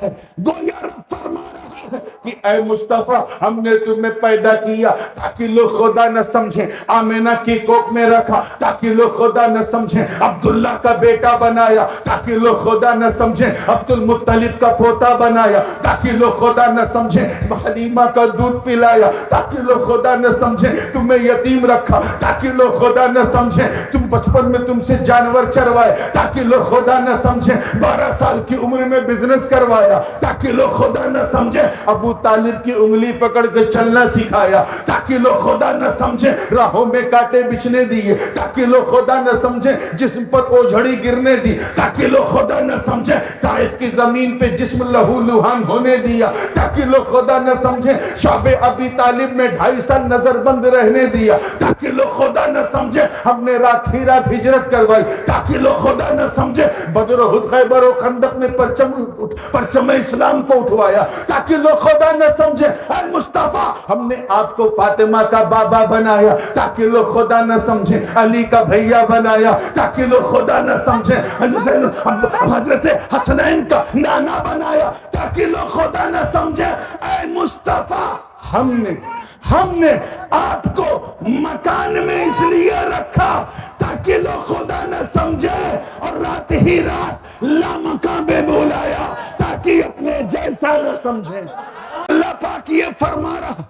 ہے، گویا رب فرما رہا ہے کہ اے مصطفیٰ ہم نے تمہیں پیدا کیا تاکہ لوگ خدا نہ سمجھیں، آمینہ کی کوکھ میں رکھا تاکہ لوگ خدا نہ سمجھیں، عبداللہ کا بیٹا بنایا تاکہ لوگ خدا نہ سمجھیں، عبد المطلب کا پوتا بنایا تاکہ لوگ خدا نہ سمجھیں، حلیمہ کا دودھ پلایا تاکہ لوگ خدا نہ سمجھیں، تمہیں یتیم رکھا تاکہ لوگ خدا نہ سمجھیں، تم بچپن میں تم سے جانور چروائے تاکہ لوگ خدا نہ سمجھیں، 12 سال کی عمر میں بزنس کروایا تاکہ لوگ خدا نہ سمجھیں، ابو طالب کی انگلی پکڑ کے چلنا سکھایا تاکہ لوگ خدا نہ سمجھیں، راہوں میں کانٹے بچھنے دیے تاکہ لوگ خدا نہ سمجھیں، جسم پر اوجھڑی گرنے دی تاکہ لوگ خدا نہ سمجھیں، طائف کی زمین پہ جسم لہو لہان ہونے دیا تاکہ لوگ خدا نہ سمجھیں، شعب ابی طالب میں 2.5 سال نظر بند رہنے دیا تاکہ لوگ خدا نہ سمجھیں، ہم نے رات ہی رات ہجرت کروائی تاکہ لوگ خدا نہ سمجھیں، بدر و احد خیبر و خندق میں پرچم اسلام کو اٹھوایا تاکہ لوگ خدا نہ سمجھیں، اے مصطفیٰ ہم نے آپ کو فاطمہ کا بابا بنایا تاکہ لوگ خدا نہ سمجھیں، علی کا بھیا بنایا تاکہ لوگ خدا نہ سمجھیں، حضرت حسنین کا نانا بنایا تاکہ لوگ خدا نہ سمجھیں، اے مصطفیٰ ہم نے آپ کو مکان میں اس لیے رکھا تاکہ لوگ خدا نہ سمجھے، اور رات ہی رات لامکان میں بولایا تاکہ اپنے جیسا نہ سمجھیں۔ اللہ پاک یہ فرما رہا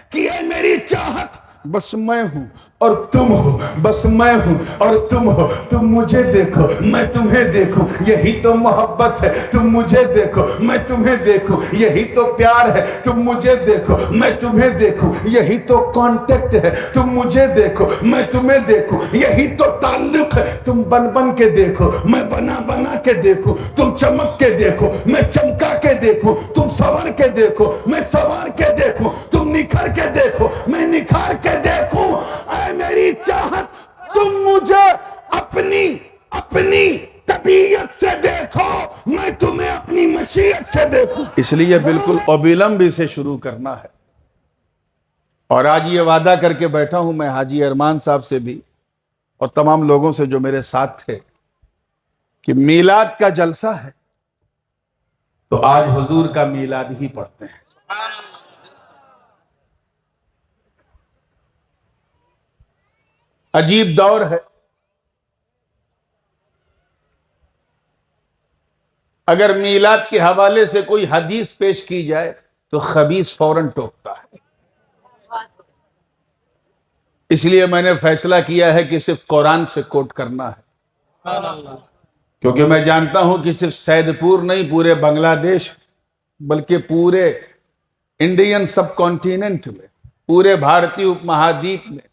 کہ اے میری چاہت بس میں ہوں اور تم ہو، بس میں ہوں اور تم ہو، تم مجھے دیکھو میں تمہیں دیکھوں، یہی تو محبت ہے، تم مجھے دیکھو میں تمہیں دیکھوں، یہی تو پیار ہے، تم مجھے دیکھو میں تمہیں دیکھوں، یہی تو کانٹیکٹ ہے، تم مجھے دیکھو میں تمہیں دیکھوں، یہی تو تعلق ہے، تم بن کے دیکھو میں بنا کے دیکھوں، تم چمک کے دیکھو میں چمکا کے دیکھوں، تم سنور کے دیکھو میں سنوار کے دیکھوں، تم نکھر کے دیکھو میں نکھار کے دیکھوں، اے میری چاہت تم مجھے اپنی طبیعت سے دیکھو، میں تمہیں اپنی مشیت سے دیکھوں۔ اس لیے بالکل اوبیلمبی سے شروع کرنا ہے، اور آج یہ وعدہ کر کے بیٹھا ہوں میں حاجی ارمان صاحب سے بھی اور تمام لوگوں سے جو میرے ساتھ تھے کہ میلاد کا جلسہ ہے تو آج حضور کا میلاد ہی پڑھتے ہیں۔ عجیب دور ہے، اگر میلاد کے حوالے سے کوئی حدیث پیش کی جائے تو خبیث فوراً ٹوکتا ہے، اس لیے میں نے فیصلہ کیا ہے کہ صرف قرآن سے کوٹ کرنا ہے، کیونکہ میں جانتا ہوں کہ صرف سید پور نہیں، پورے بنگلہ دیش بلکہ پورے انڈین سب کانٹیننٹ میں، پورے بھارتی اپ مہادیپ میں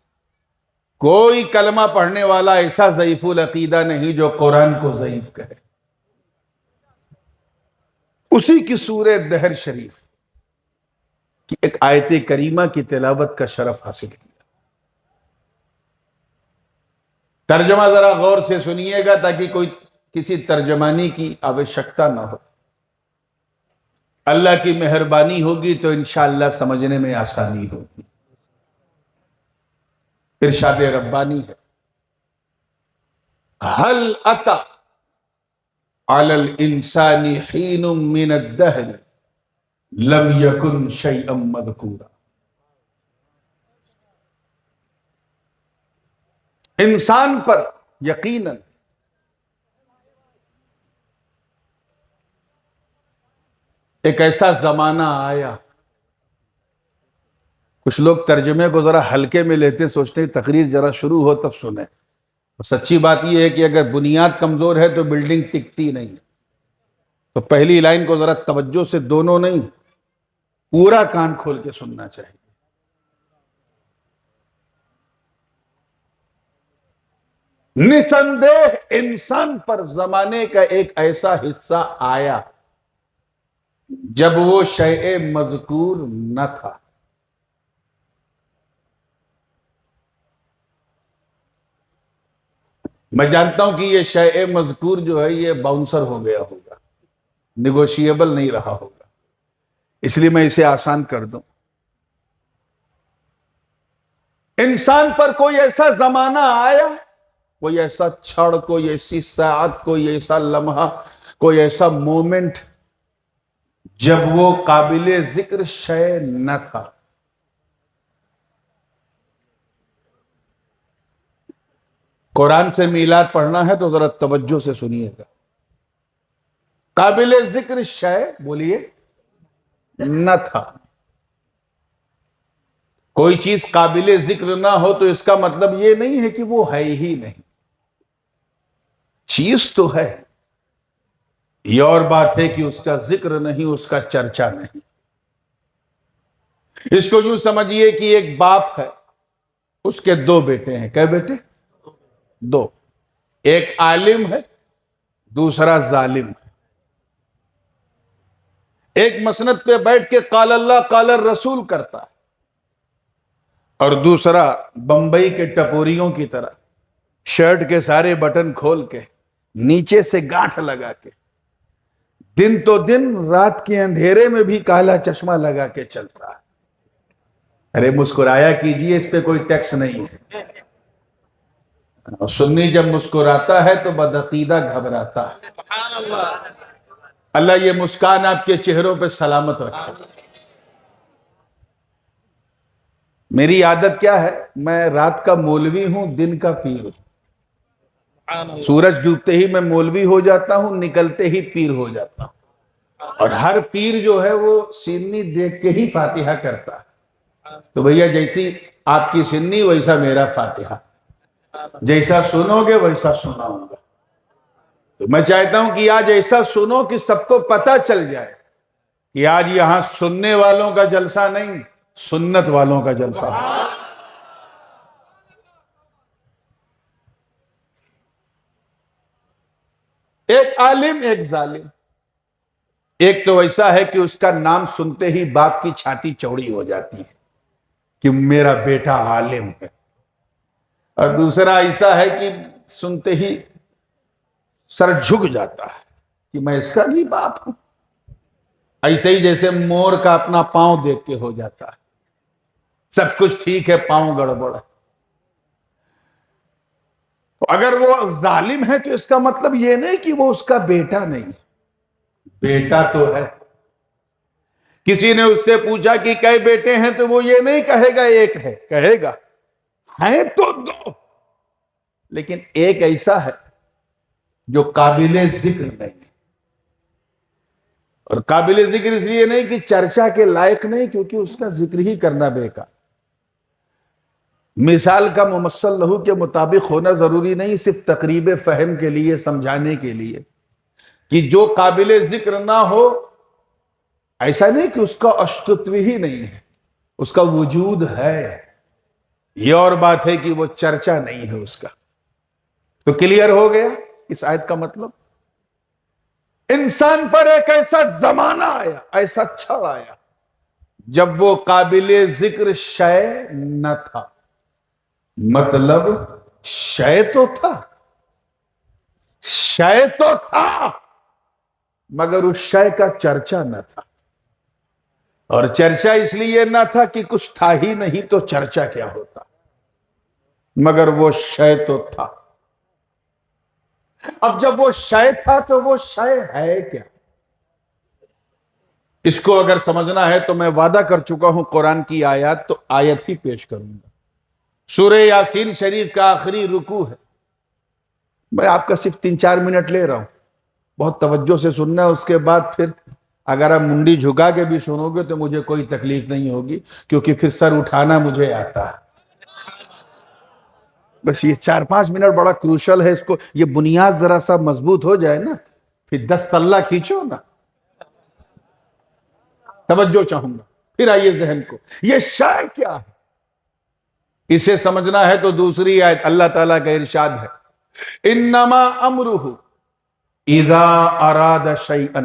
کوئی کلمہ پڑھنے والا ایسا ضعیف العقیدہ نہیں جو قرآن کو ضعیف کہے۔ اسی کی سورہ دہر شریف کی ایک آیت کریمہ کی تلاوت کا شرف حاصل کیا۔ ترجمہ ذرا غور سے سنیے گا تاکہ کوئی کسی ترجمانی کی آوشکتا نہ ہو، اللہ کی مہربانی ہوگی تو انشاءاللہ سمجھنے میں آسانی ہوگی۔ ارشاد ربانی ہے، هل اتى على الانسان حين من الدهر لم يكن شيئا مذكورا۔ انسان پر یقیناً ایک ایسا زمانہ آیا، کچھ لوگ ترجمے کو ذرا ہلکے میں لیتے، سوچتے ہیں تقریر ذرا شروع ہو تب سنیں، سچی بات یہ ہے کہ اگر بنیاد کمزور ہے تو بلڈنگ ٹکتی نہیں، تو پہلی لائن کو ذرا توجہ سے دونوں نہیں پورا کان کھول کے سننا چاہیے۔ نسندہ انسان پر زمانے کا ایک ایسا حصہ آیا جب وہ شیء مذکور نہ تھا۔ میں جانتا ہوں کہ یہ شیء مذکور جو ہے یہ باؤنسر ہو گیا ہوگا، نیگوشیبل نہیں رہا ہوگا، اس لیے میں اسے آسان کر دوں۔ انسان پر کوئی ایسا زمانہ آیا، کوئی ایسا چھڑ، کوئی ایسی ساعت، کوئی ایسا لمحہ، کوئی ایسا مومنٹ جب وہ قابل ذکر شے نہ تھا. قرآن سے میلاد پڑھنا ہے تو ذرا توجہ سے سنیے گا. قابل ذکر شے بولیے نہ تھا. کوئی چیز قابل ذکر نہ ہو تو اس کا مطلب یہ نہیں ہے کہ وہ ہے ہی نہیں. چیز تو ہے، یہ اور بات ہے کہ اس کا ذکر نہیں، اس کا چرچا نہیں. اس کو یوں سمجھیے کہ ایک باپ ہے، اس کے دو بیٹے ہیں. کئے بیٹے؟ دو. ایک عالم ہے، دوسرا ظالم ہے. ایک مسند پہ بیٹھ کے قال اللہ قال الرسول کرتا ہے، اور دوسرا بمبئی کے ٹپوریوں کی طرح شرٹ کے سارے بٹن کھول کے نیچے سے گانٹھ لگا کے دن تو دن رات کے اندھیرے میں بھی کالا چشمہ لگا کے چلتا ہے. ارے مسکرایا کیجئے، اس پہ کوئی ٹیکس نہیں ہے. سنی جب مسکراتا ہے تو بدعقیدہ گھبراتا ہے. اللہ یہ مسکان آپ کے چہروں پہ سلامت رکھے. میری عادت کیا ہے، میں رات کا مولوی ہوں، دن کا پیر ہوں. سورج ڈوبتے ہی میں مولوی ہو جاتا ہوں، نکلتے ہی پیر ہو جاتا ہوں. اور ہر پیر جو ہے وہ سینی دیکھ کے ہی فاتحہ کرتا ہے. تو بھیا جیسی آپ کی سنی ویسا میرا فاتحہ، جیسا سنو گے ویسا سناؤں گا. تو میں چاہتا ہوں کہ آج ایسا سنو کہ سب کو پتہ چل جائے کہ آج یہاں سننے والوں کا جلسہ نہیں، سنت والوں کا جلسہ ہے. ایک عالم ایک ظالم. ایک تو ایسا ہے کہ اس کا نام سنتے ہی باپ کی چھاتی چوڑی ہو جاتی ہے کہ میرا بیٹا عالم ہے. اور دوسرا ایسا ہے کہ سنتے ہی سر جھک جاتا ہے کہ میں اس کا بھی باپ ہوں. ایسے ہی جیسے مور کا اپنا پاؤں دیکھ کے ہو جاتا ہے، سب کچھ ٹھیک ہے، پاؤں گڑبڑ ہے. اگر وہ ظالم ہے تو اس کا مطلب یہ نہیں کہ وہ اس کا بیٹا نہیں. بیٹا تو ہے. کسی نے اس سے پوچھا کہ کئی بیٹے ہیں تو وہ یہ نہیں کہے گا ایک ہے، کہے گا ہیں تو دو. لیکن ایک ایسا ہے جو قابل ذکر نہیں. اور قابل ذکر اس لیے نہیں کہ چرچا کے لائق نہیں، کیونکہ اس کا ذکر ہی کرنا بیکار. مثال کا ممثل لہو کے مطابق ہونا ضروری نہیں، صرف تقریب فہم کے لیے، سمجھانے کے لیے کہ جو قابل ذکر نہ ہو، ایسا نہیں کہ اس کا استتو ہی نہیں ہے، اس کا وجود ہے. یہ اور بات ہے کہ وہ چرچا نہیں ہے اس کا. تو کلیئر ہو گیا اس آیت کا مطلب. انسان پر ایک ایسا زمانہ آیا، ایسا چھڑ آیا جب وہ قابل ذکر شے نہ تھا. مطلب شے تو تھا، شے تو تھا، مگر اس شے کا چرچا نہ تھا. اور چرچا اس لیے نہ تھا کہ کچھ تھا ہی نہیں تو چرچا کیا ہوتا، مگر وہ شے تو تھا. اب جب وہ شے تھا تو وہ شے ہے کیا؟ اس کو اگر سمجھنا ہے تو میں وعدہ کر چکا ہوں قرآن کی آیات تو آیت ہی پیش کروں گا. سورہ یاسین شریف کا آخری رکوع ہے. میں آپ کا صرف 3-4 منٹ لے رہا ہوں، بہت توجہ سے سننا. اس کے بعد پھر اگر آپ منڈی جھکا کے بھی سنو گے تو مجھے کوئی تکلیف نہیں ہوگی، کیونکہ پھر سر اٹھانا مجھے آتا ہے. بس یہ 4-5 منٹ بڑا کروشل ہے. اس کو یہ بنیاد ذرا سا مضبوط ہو جائے نا، پھر 10 تلہ کھینچو نا. توجہ چاہوں گا. پھر آئیے ذہن کو، یہ شے کیا ہے اسے سمجھنا ہے تو دوسری آیت اللہ تعالیٰ کا ارشاد ہے، انما امرہ اذا اراد شیئا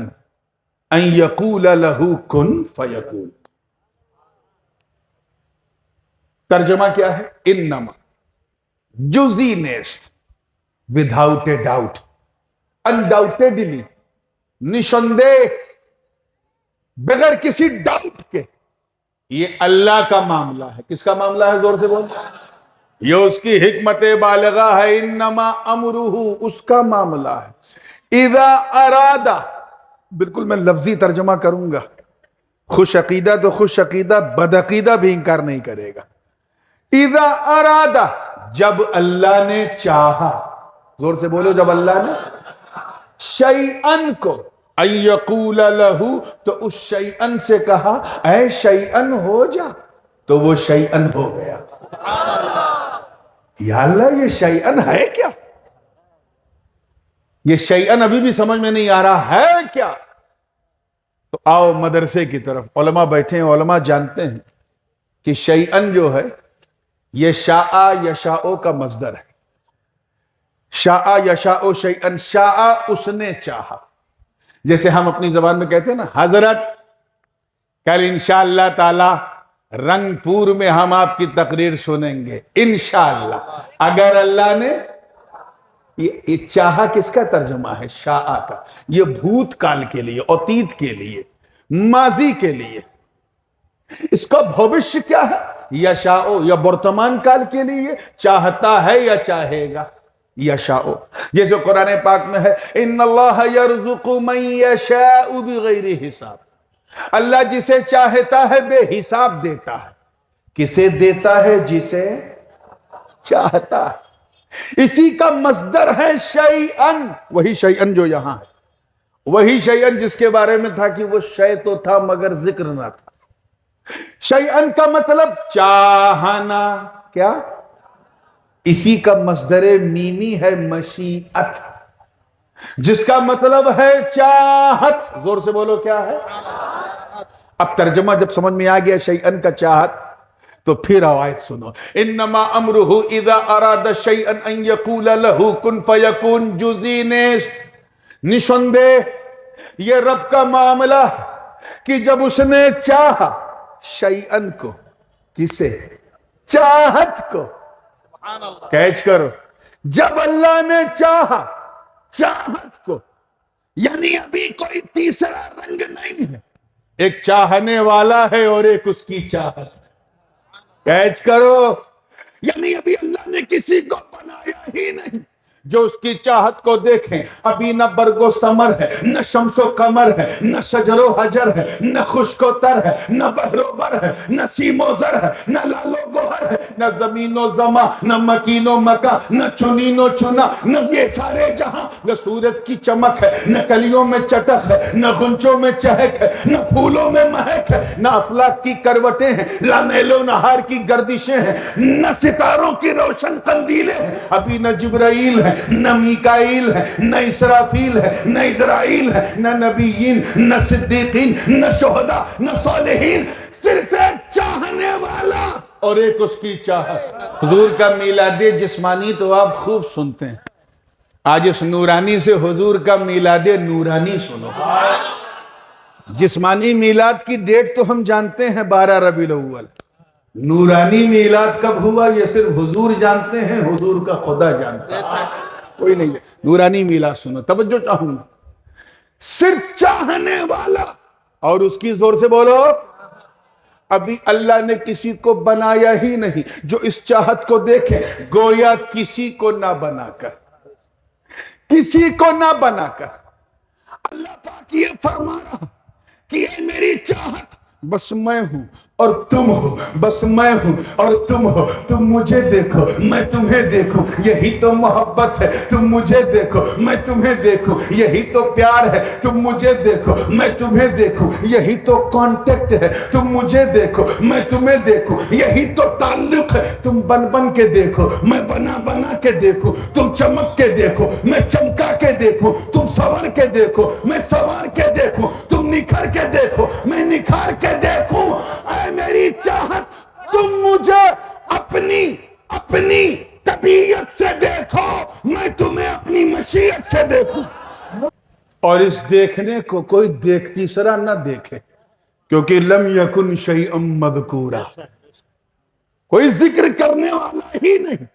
ان یقول لہ کن فیکون. ترجمہ کیا ہے؟ انما، جزی نیست، وداؤٹ اے ڈاؤٹ، انڈاؤٹیڈلی، نشاندہ، بغیر کسی ڈاؤٹ کے. یہ اللہ کا معاملہ ہے. کس کا معاملہ ہے؟ زور سے بول. یہ اس کی حکمت بالغہ ہے. انما امرہ، اس کا معاملہ ہے. اذا ارادہ، بالکل میں لفظی ترجمہ کروں گا. خوش عقیدہ تو خوش عقیدہ، بد عقیدہ بھی انکار نہیں کرے گا. اذا ارادہ، جب اللہ نے چاہا، زور سے بولو، جب اللہ نے شیئن کو، ان یقول لہو، تو اس شیئن سے کہا اے شیئن ہو جا، تو وہ شیئن ہو گیا. یا اللہ یہ شیئن ہے کیا؟ یہ شیئن ابھی بھی سمجھ میں نہیں آ رہا ہے کیا؟ تو آؤ مدرسے کی طرف. علماء بیٹھے ہیں، علماء جانتے ہیں کہ شیئن جو ہے یہ شاء یشاء کا مصدر ہے. شاء یشاء شیئن، شاء اس نے چاہا. جیسے ہم اپنی زبان میں کہتے ہیں نا، حضرت کل انشاءاللہ تعالی رنگ پور میں ہم آپ کی تقریر سنیں گے انشاءاللہ. اگر اللہ نے یہ چاہا کس کا ترجمہ ہے؟ شاء کا. یہ بھوت کال کے لیے، اتیت کے لیے، ماضی کے لیے. اس کا بھوشیہ کیا ہے؟ یشاء، یا برتمان کال کے لیے چاہتا ہے یا چاہے گا. یشاء، جیسے قرآن پاک میں ہے ان اللہ یرزق من یشاء بغیر حساب. اللہ جسے چاہتا ہے بے حساب دیتا ہے. کسے دیتا ہے؟ جسے چاہتا ہے. اسی کا مصدر ہے شیئن. وہی شیئن جو یہاں ہے، وہی شیئن جس کے بارے میں تھا کہ وہ شے تو تھا مگر ذکر نہ تھا. شیئن کا مطلب چاہنا. کیا؟ اسی کا مصدر میمی ہے مشیعت، جس کا مطلب ہے چاہت. زور سے بولو کیا ہے؟ اب ترجمہ جب سمجھ میں آ گیا شیئن کا چاہت، تو پھر آیت سنو. انما امرہ اذا اراد شیئا ان یقول لہ کن فیکون. جزی نیست، نشندے یہ رب کا معاملہ کہ جب اس نے چاہا شیئن کو. کسے؟ چاہت کو. کیچ کرو، جب اللہ نے چاہا چاہت کو، یعنی ابھی کوئی تیسرا رنگ نہیں ہے. ایک چاہنے والا ہے اور ایک اس کی چاہت. کیچ کرو، یعنی ابھی اللہ نے کسی کو بنایا ہی نہیں جو اس کی چاہت کو دیکھیں. ابھی نہ برگ و ثمر ہے، نہ شمس و قمر ہے، نہ شجر و حجر ہے، نہ خشک و تر ہے، نہ بحر و بر ہے، نہ سیم و زر ہے، نہ لال و گوہر ہے، نہ زمین و زماں، نہ مکین و مکا، نہ چنین و چنا، نہ یہ سارے جہاں. نہ سورج کی چمک ہے، نہ کلیوں میں چٹک ہے، نہ غنچوں میں چہک ہے، نہ پھولوں میں مہک ہے، نہ افلاک کی کروٹیں ہیں، نہ نیل و نہار کی گردشیں ہیں، نہ ستاروں کی روشن قندیلیں ہیں. ابھی نہ جبرائیل ہے، نہ میکائیل ہے، نہ اسرافیل ہے، نہ اسرائیل ہے، نہ نبیین، نہ صدیقین، نہ شہداء، نہ صالحین. صرف ایک چاہنے والا اور ایک اس کی چاہت. حضور کا میلاد جسمانی تو آپ خوب سنتے ہیں. آج اس نورانی سے حضور کا میلاد نورانی سنو. جسمانی میلاد کی ڈیٹ تو ہم جانتے ہیں 12 ربیع الاول. نورانی میلاد کب ہوا یہ صرف حضور جانتے ہیں، حضور کا خدا جانتا ہے، کوئی نہیں. نورانی میلاد سنو، توجہ چاہوں گا. صرف چاہنے والا اور اس کی. زور سے بولو. ابھی اللہ نے کسی کو بنایا ہی نہیں جو اس چاہت کو دیکھے. گویا کسی کو نہ بنا کر، کسی کو نہ بنا کر اللہ پاک یہ فرما رہا کہ اے میری چاہت بس میں ہوں اور تم ہو، بس میں ہوں اور تم ہو. تم مجھے دیکھو میں تمہیں دیکھوں، یہی تو محبت ہے. تم مجھے دیکھو میں تمہیں دیکھوں، یہی تو پیار ہے. تم مجھے دیکھو میں تمہیں دیکھوں، یہی تو کانٹیکٹ ہے. تم مجھے دیکھو میں تمہیں دیکھوں، یہی تو تعلق ہے. تم بن بن کے دیکھو میں بنا بنا کے دیکھوں. تم چمک کے دیکھو میں چمکا کے دیکھوں. تم سنور کے دیکھو میں سنوار کے دیکھوں. تم نکھر کے دیکھو میں نکھار کے دیکھوں. اے میری چاہت، تم مجھے اپنی طبیعت سے دیکھو، میں تمہیں اپنی مشیت سے دیکھوں. اور اس دیکھنے کو کوئی دیکھتی سرا نہ دیکھے، کیونکہ لم یکن شیئا مذکورا. کوئی ذکر کرنے والا ہی نہیں،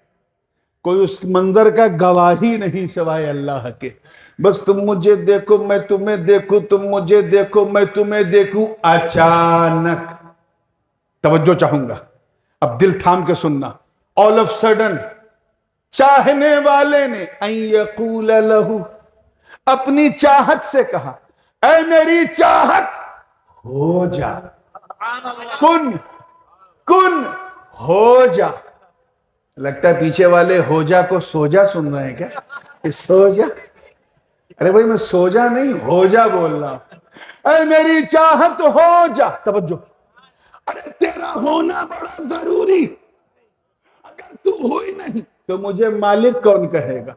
کوئی اس منظر کا گواہی نہیں سوائے اللہ کے. بس تم مجھے دیکھو میں تمہیں دیکھوں، تم مجھے دیکھو میں تمہیں دیکھوں. اچانک، توجہ چاہوں گا، اب دل تھام کے سننا. all of sudden چاہنے والے نے ان یقول لہو، اپنی چاہت سے کہا اے میری چاہت ہو جا، کن کن ہو جا. لگتا ہے پیچھے والے ہو جا کو سو جا سن رہے ہیں کیا؟ کہ سو جا؟ ارے بھائی میں سو جا نہیں، ہو جا بول رہا ہوں. اے میری چاہت ہو جا. توجہ، ارے تیرا ہونا بڑا ضروری. اگر تو ہوئی نہیں تو مجھے مالک کون کہے گا؟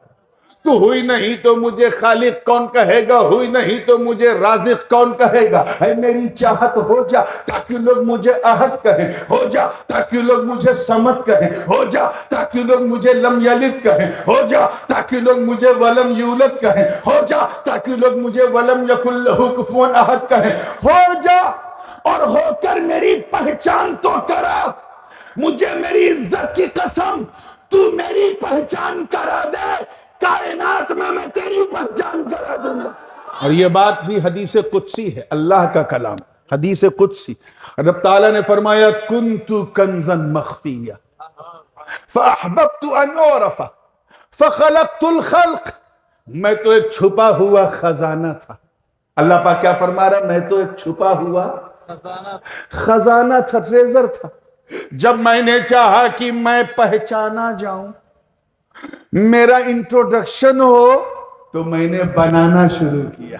تو ہوئی نہیں تو مجھے خالق کون کہے گا؟ ہوئی نہیں تو مجھے رازق کون کہے گا؟ اے میری چاہت ہو جا تاکہ لوگ مجھے احد کہیں، ہو جا تاکہ لوگ مجھے صمد کہیں، ہو جا تاکہ لوگ مجھے لم یلد کہیں، ہو جا تاکہ لوگ مجھے ولم یولد کہیں، ہو جا تاکہ لوگ مجھے ولم یکن لہ کفوا احد کہیں. ہو جا اور ہو کر میری پہچان تو کرا. مجھے میری عزت کی قسم تو میری پہچان کرا دے، کائنات میں تیری پہچان کرا دوں گا. اور یہ بات بھی حدیث قدسی ہے، اللہ کا کلام، حدیث قدسی. رب تعالیٰ نے فرمایا کنت کنزا مخفیا فاحببت ان اعرف فخلقت الخلق. میں تو ایک چھپا ہوا خزانہ تھا. اللہ پاک کیا فرما رہا؟ میں تو ایک چھپا ہوا خزانہ تھا، ٹریزر تھا. جب میں نے چاہا کہ میں پہچانا جاؤں، میرا انٹروڈکشن ہو، تو میں نے بنانا شروع کیا،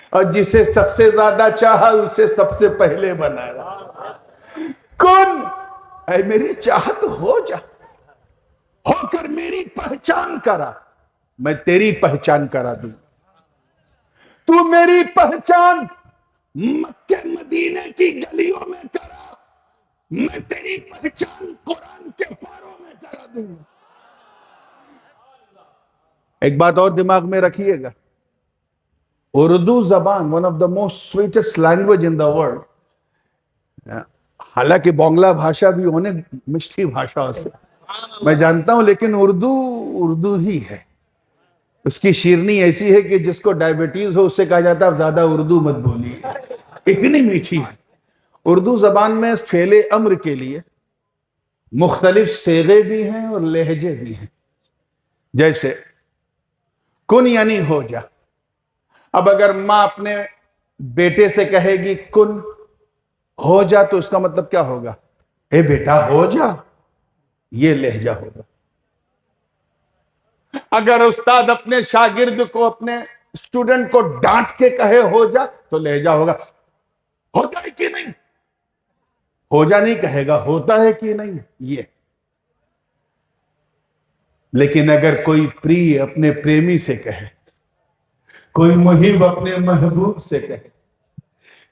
اور جسے سب سے زیادہ چاہا اسے سب سے پہلے بنایا. کن، اے میری چاہت ہو جا، ہو کر میری پہچان کرا، میں تیری پہچان کرا دوں. تو میری پہچان مکہ مدینے کی گلیوں میں کرا، میں تیری پہچان قرآن کے پاروں میں کرا دوں گا. ایک بات اور دماغ میں رکھیے گا، اردو زبان one of the most sweetest language in the world. حالانکہ بانگلہ بھاشا بھی ہونے مشٹھی بھاشا سے میں جانتا ہوں، لیکن اردو ہی ہے. اس کی شیرنی ایسی ہے کہ جس کو ڈائبٹیز ہو اس سے کہا جاتا ہے زیادہ اردو مت بولیے، اتنی میٹھی ہے. اردو زبان میں فعل امر کے لیے مختلف صیغے بھی ہیں اور لہجے بھی ہیں. جیسے کن یعنی ہو جا. اب اگر ماں اپنے بیٹے سے کہے گی کن ہو جا تو اس کا مطلب کیا ہوگا؟ اے بیٹا ہو جا، یہ لہجہ ہوگا. اگر استاد اپنے شاگرد کو، اپنے اسٹوڈنٹ کو ڈانٹ کے کہے ہو جا تو لہجہ ہوگا ہوتا ہے کہ نہیں. ہو جا نہیں کہے گا ہوتا ہے کہ نہیں. یہ لیکن اگر کوئی پری اپنے پریمی سے کہے، کوئی محب اپنے محبوب سے کہے،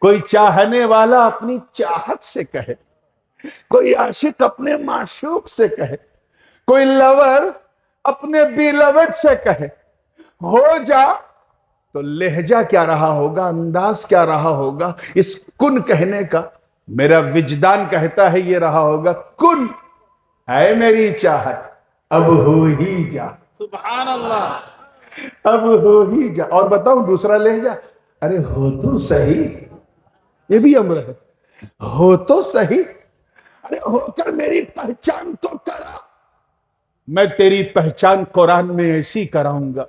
کوئی چاہنے والا اپنی چاہت سے کہے، کوئی عاشق اپنے معشوق سے کہے، کوئی لور اپنے بیلوڈ سے کہے ہو جا، تو لہجہ کیا رہا ہوگا، انداز کیا رہا ہوگا اس کن کہنے کا؟ میرا وجدان کہتا ہے یہ رہا ہوگا کن، اے میری چاہت اب ہو ہی جا. سبحان اللہ. اب ہو ہی جا. اور بتاؤں دوسرا لہجہ، ارے ہو تو صحیح، یہ بھی امر ہے، ہو تو صحیح. ارے ہو کر میری پہچان تو کرا. میں تیری پہچان قرآن میں ایسی کراؤں گا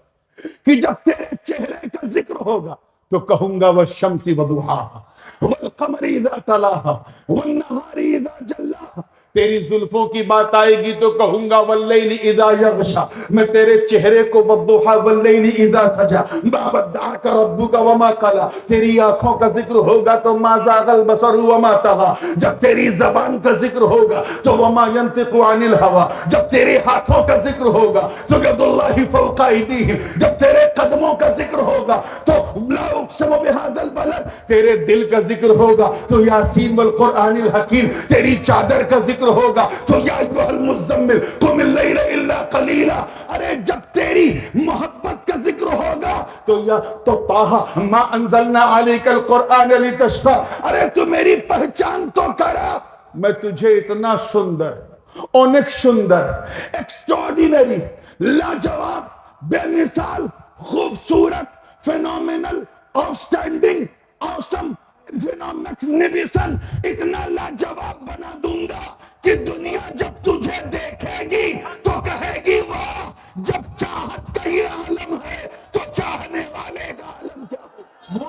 کہ جب تیرے چہرے کا ذکر ہوگا تو کہوں گا والشمس وضحاها والقمر اذا تلاها والنهار اذا جلاها. تیری زلفوں کی بات آئے گی تو کہوں گا واللیل اذا یغشا. میں تیرے چہرے کو والضحا واللیل اذا سجا ما ودعك ربك وما قلى. تیری آنکھوں کا ذکر ہوگا تو ما زاغ البصر وما طغى. جب تیری زبان کا ذکر ہوگا تو وما ينطق عن الهوى. جب تیرے ہاتھوں کا ذکر ہوگا تو ید اللہ فوق ایدیہم. جب تیرے قدموں کا ذکر ہوگا تو لا اقسم بهذا البلد. تیرے دل کا ذکر ہوگا تو یاسین والقرآن الحکیم. تیری چادر کا ذکر ہوگا تو یا ایھا المزمل قم اللیل الا قلیلا. ارے جب تیری محبت کا ذکر ہوگا تو طٰہٰ ما انزلنا علیک القرآن لتشقیٰ. ارے تو میری پہچان تو کرا، میں تجھے اتنا سندر، اونک سندر، ایکسٹراڈینری، لاجواب، بے مثال، خوبصورت، فینومینل، آؤٹسٹینڈنگ، آسم، فینومیگنیفیسن، اتنا لاجواب بنا دوں گا کہ دنیا جب تجھے دیکھے گی تو کہے گی واہ. جب چاہت کا یہ عالم ہے تو چاہنے والے کا عالم کیا ہو.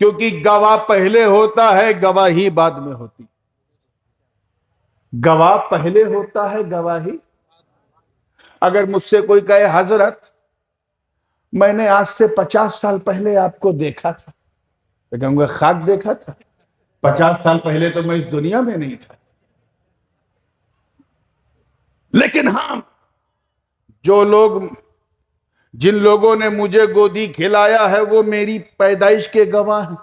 کیونکہ گواہ پہلے ہوتا ہے، گواہی بعد میں ہوتی. گواہ پہلے ہوتا ہے، گواہی. اگر مجھ سے کوئی کہے حضرت میں نے آج سے 50 سال پہلے آپ کو دیکھا تھا، تو کہوں گا خاک دیکھا تھا؟ 50 سال پہلے تو میں اس دنیا میں نہیں تھا. لیکن ہاں، جن لوگوں نے مجھے گودی کھلایا ہے وہ میری پیدائش کے گواہ ہیں،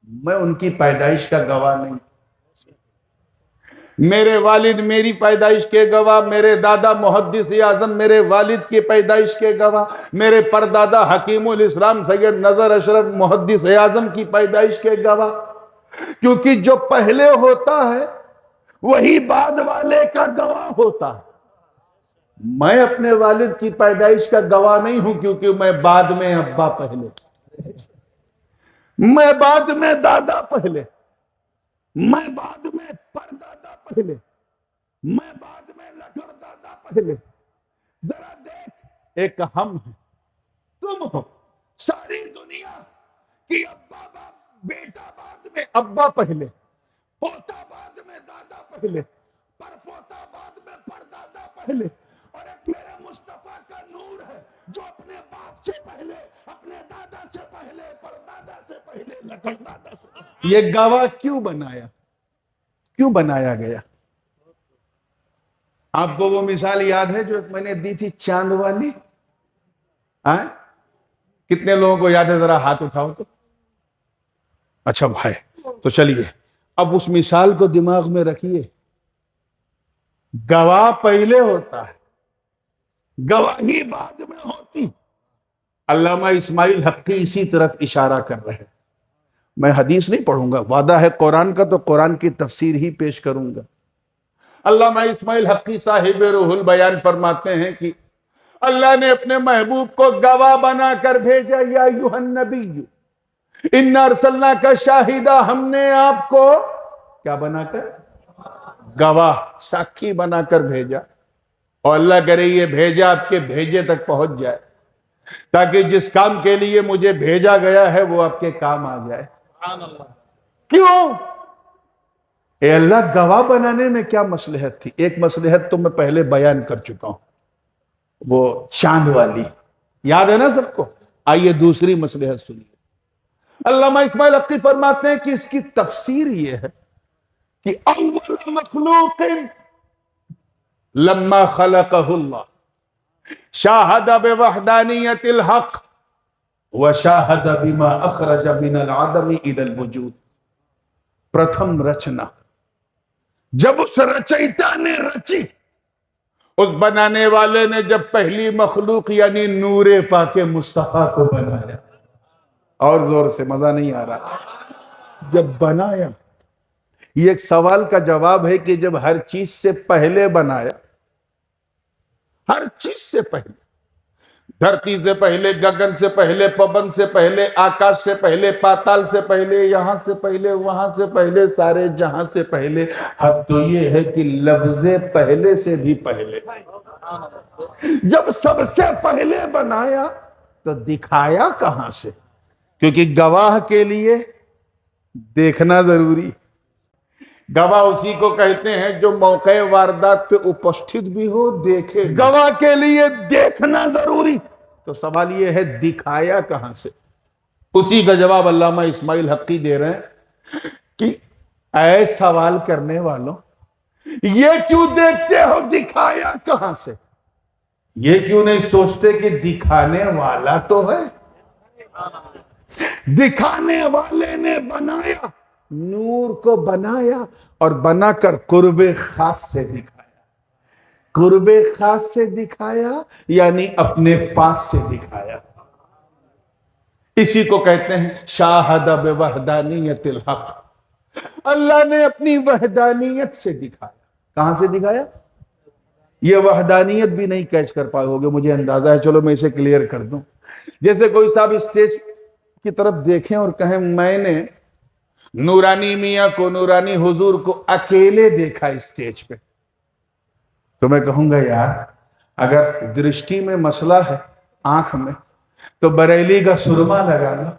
میں ان کی پیدائش کا گواہ نہیں. میرے والد میری پیدائش کے گواہ، میرے دادا محدث اعظم میرے والد کی پیدائش کے گواہ، میرے پردادا حکیم الاسلام سید نظر اشرف محدث اعظم کی پیدائش کے گواہ. کیونکہ جو پہلے ہوتا ہے وہی بعد والے کا گواہ ہوتا ہے. میں اپنے والد کی پیدائش کا گواہ نہیں ہوں، کیونکہ میں بعد میں ابا پہلے، میں بعد میں دادا پہلے، میں بعد میں پردادا پہلے، میں بعد میں لکڑ دادا پہلے. ذرا دیکھ، ایک ہم ہیں، تم ہو، ساری دنیا کی ابا بیٹا بعد میں ابا پہلے، پوتا بعد میں دادا پہلے، پرپوتا بعد میں پردادا پہلے. اور ایک میرے مصطفیٰ کا نور ہے جو اپنے باپ سے پہلے، اپنے دادا سے پہلے، پردادا سے پہلے، لکڑ دادا سے پہلے. یہ گواہ کیوں بنایا گیا؟ آپ کو وہ مثال یاد ہے جو میں نے دی تھی چاند والی؟ کتنے لوگوں کو یاد ہے؟ ذرا ہاتھ اٹھاؤ تو. اچھا بھائی، تو چلیے اب اس مثال کو دماغ میں رکھیے. گواہ پہلے ہوتا ہے، گواہی بعد میں ہوتی. علامہ اسماعیل حقی اسی طرف اشارہ کر رہے ہیں. میں حدیث نہیں پڑھوں گا، وعدہ ہے قرآن کا تو قرآن کی تفسیر ہی پیش کروں گا. علامہ اسماعیل حقی صاحب روح البیان فرماتے ہیں کہ اللہ نے اپنے محبوب کو گواہ بنا کر بھیجا. یا ایھا النبی انا ارسلناک شاہدا، ہم نے آپ کو کیا بنا کر؟ گواہ، ساکھی بنا کر بھیجا. اور اللہ کرے یہ بھیجا آپ کے بھیجے تک پہنچ جائے، تاکہ جس کام کے لیے مجھے بھیجا گیا ہے وہ آپ کے کام آ جائے. کیوں؟ اے اللہ، گواہ بنانے میں کیا مصلحت تھی؟ ایک مصلحت تو میں پہلے بیان کر چکا ہوں، وہ چاند والی، یاد ہے نا سب کو. آئیے دوسری مصلحت سنیے. علامہ اسماعیل حقی فرماتے ہیں کہ اس کی تفسیر یہ ہے کہ اول مخلوق لما خلقہ اللہ شاہد بوحدانیت الحق وشاہد بما اخرج من العدم الى الوجود. پرتھم رچنا، جب اس رچیتا نے رچی، اس بنانے والے نے جب پہلی مخلوق یعنی نور پاک مصطفیٰ کو بنایا. اور زور سے، مزہ نہیں آ رہا. جب بنایا، یہ ایک سوال کا جواب ہے کہ جب ہر چیز سے پہلے بنایا، ہر چیز سے پہلے، دھرتی سے پہلے، گگن سے پہلے، پون سے پہلے، آکاش سے پہلے، پاتال سے پہلے، یہاں سے پہلے، وہاں سے پہلے، سارے جہاں سے پہلے. حد تو یہ ہے کہ لفظ پہلے سے بھی پہلے. جب سب سے پہلے بنایا تو دکھایا کہاں سے؟ کیونکہ گواہ کے لیے دیکھنا ضروری. گواہ اسی کو کہتے ہیں جو موقع واردات پہ اپستھت بھی ہو، دیکھے. گواہ کے لیے دیکھنا ضروری. تو سوال یہ ہے دکھایا کہاں سے؟ اسی کا جواب علامہ اسماعیل حقی دے رہے ہیں کہ اے سوال کرنے والوں، یہ کیوں دیکھتے ہو دکھایا کہاں سے؟ یہ کیوں نہیں سوچتے کہ دکھانے والا تو ہے؟ دکھانے والے نے بنایا، نور کو بنایا اور بنا کر قرب خاص سے دکھایا. قرب خاص سے دکھایا یعنی اپنے پاس سے دکھایا. اسی کو کہتے ہیں شاہد بوحدانیت الحق. اللہ نے اپنی وحدانیت سے دکھایا. کہاں سے دکھایا؟ یہ وحدانیت بھی نہیں کیچ کر پائے ہوگے مجھے اندازہ ہے، چلو میں اسے کلیئر کر دوں. جیسے کوئی صاحب اسٹیج کی طرف دیکھیں اور کہیں میں نے نورانی میاں کو، نورانی حضور کو اکیلے دیکھا اسٹیج پہ، تو میں کہوں گا یار اگر درشٹی میں مسئلہ ہے، آنکھ میں، تو بریلی کا سرما لگا لو.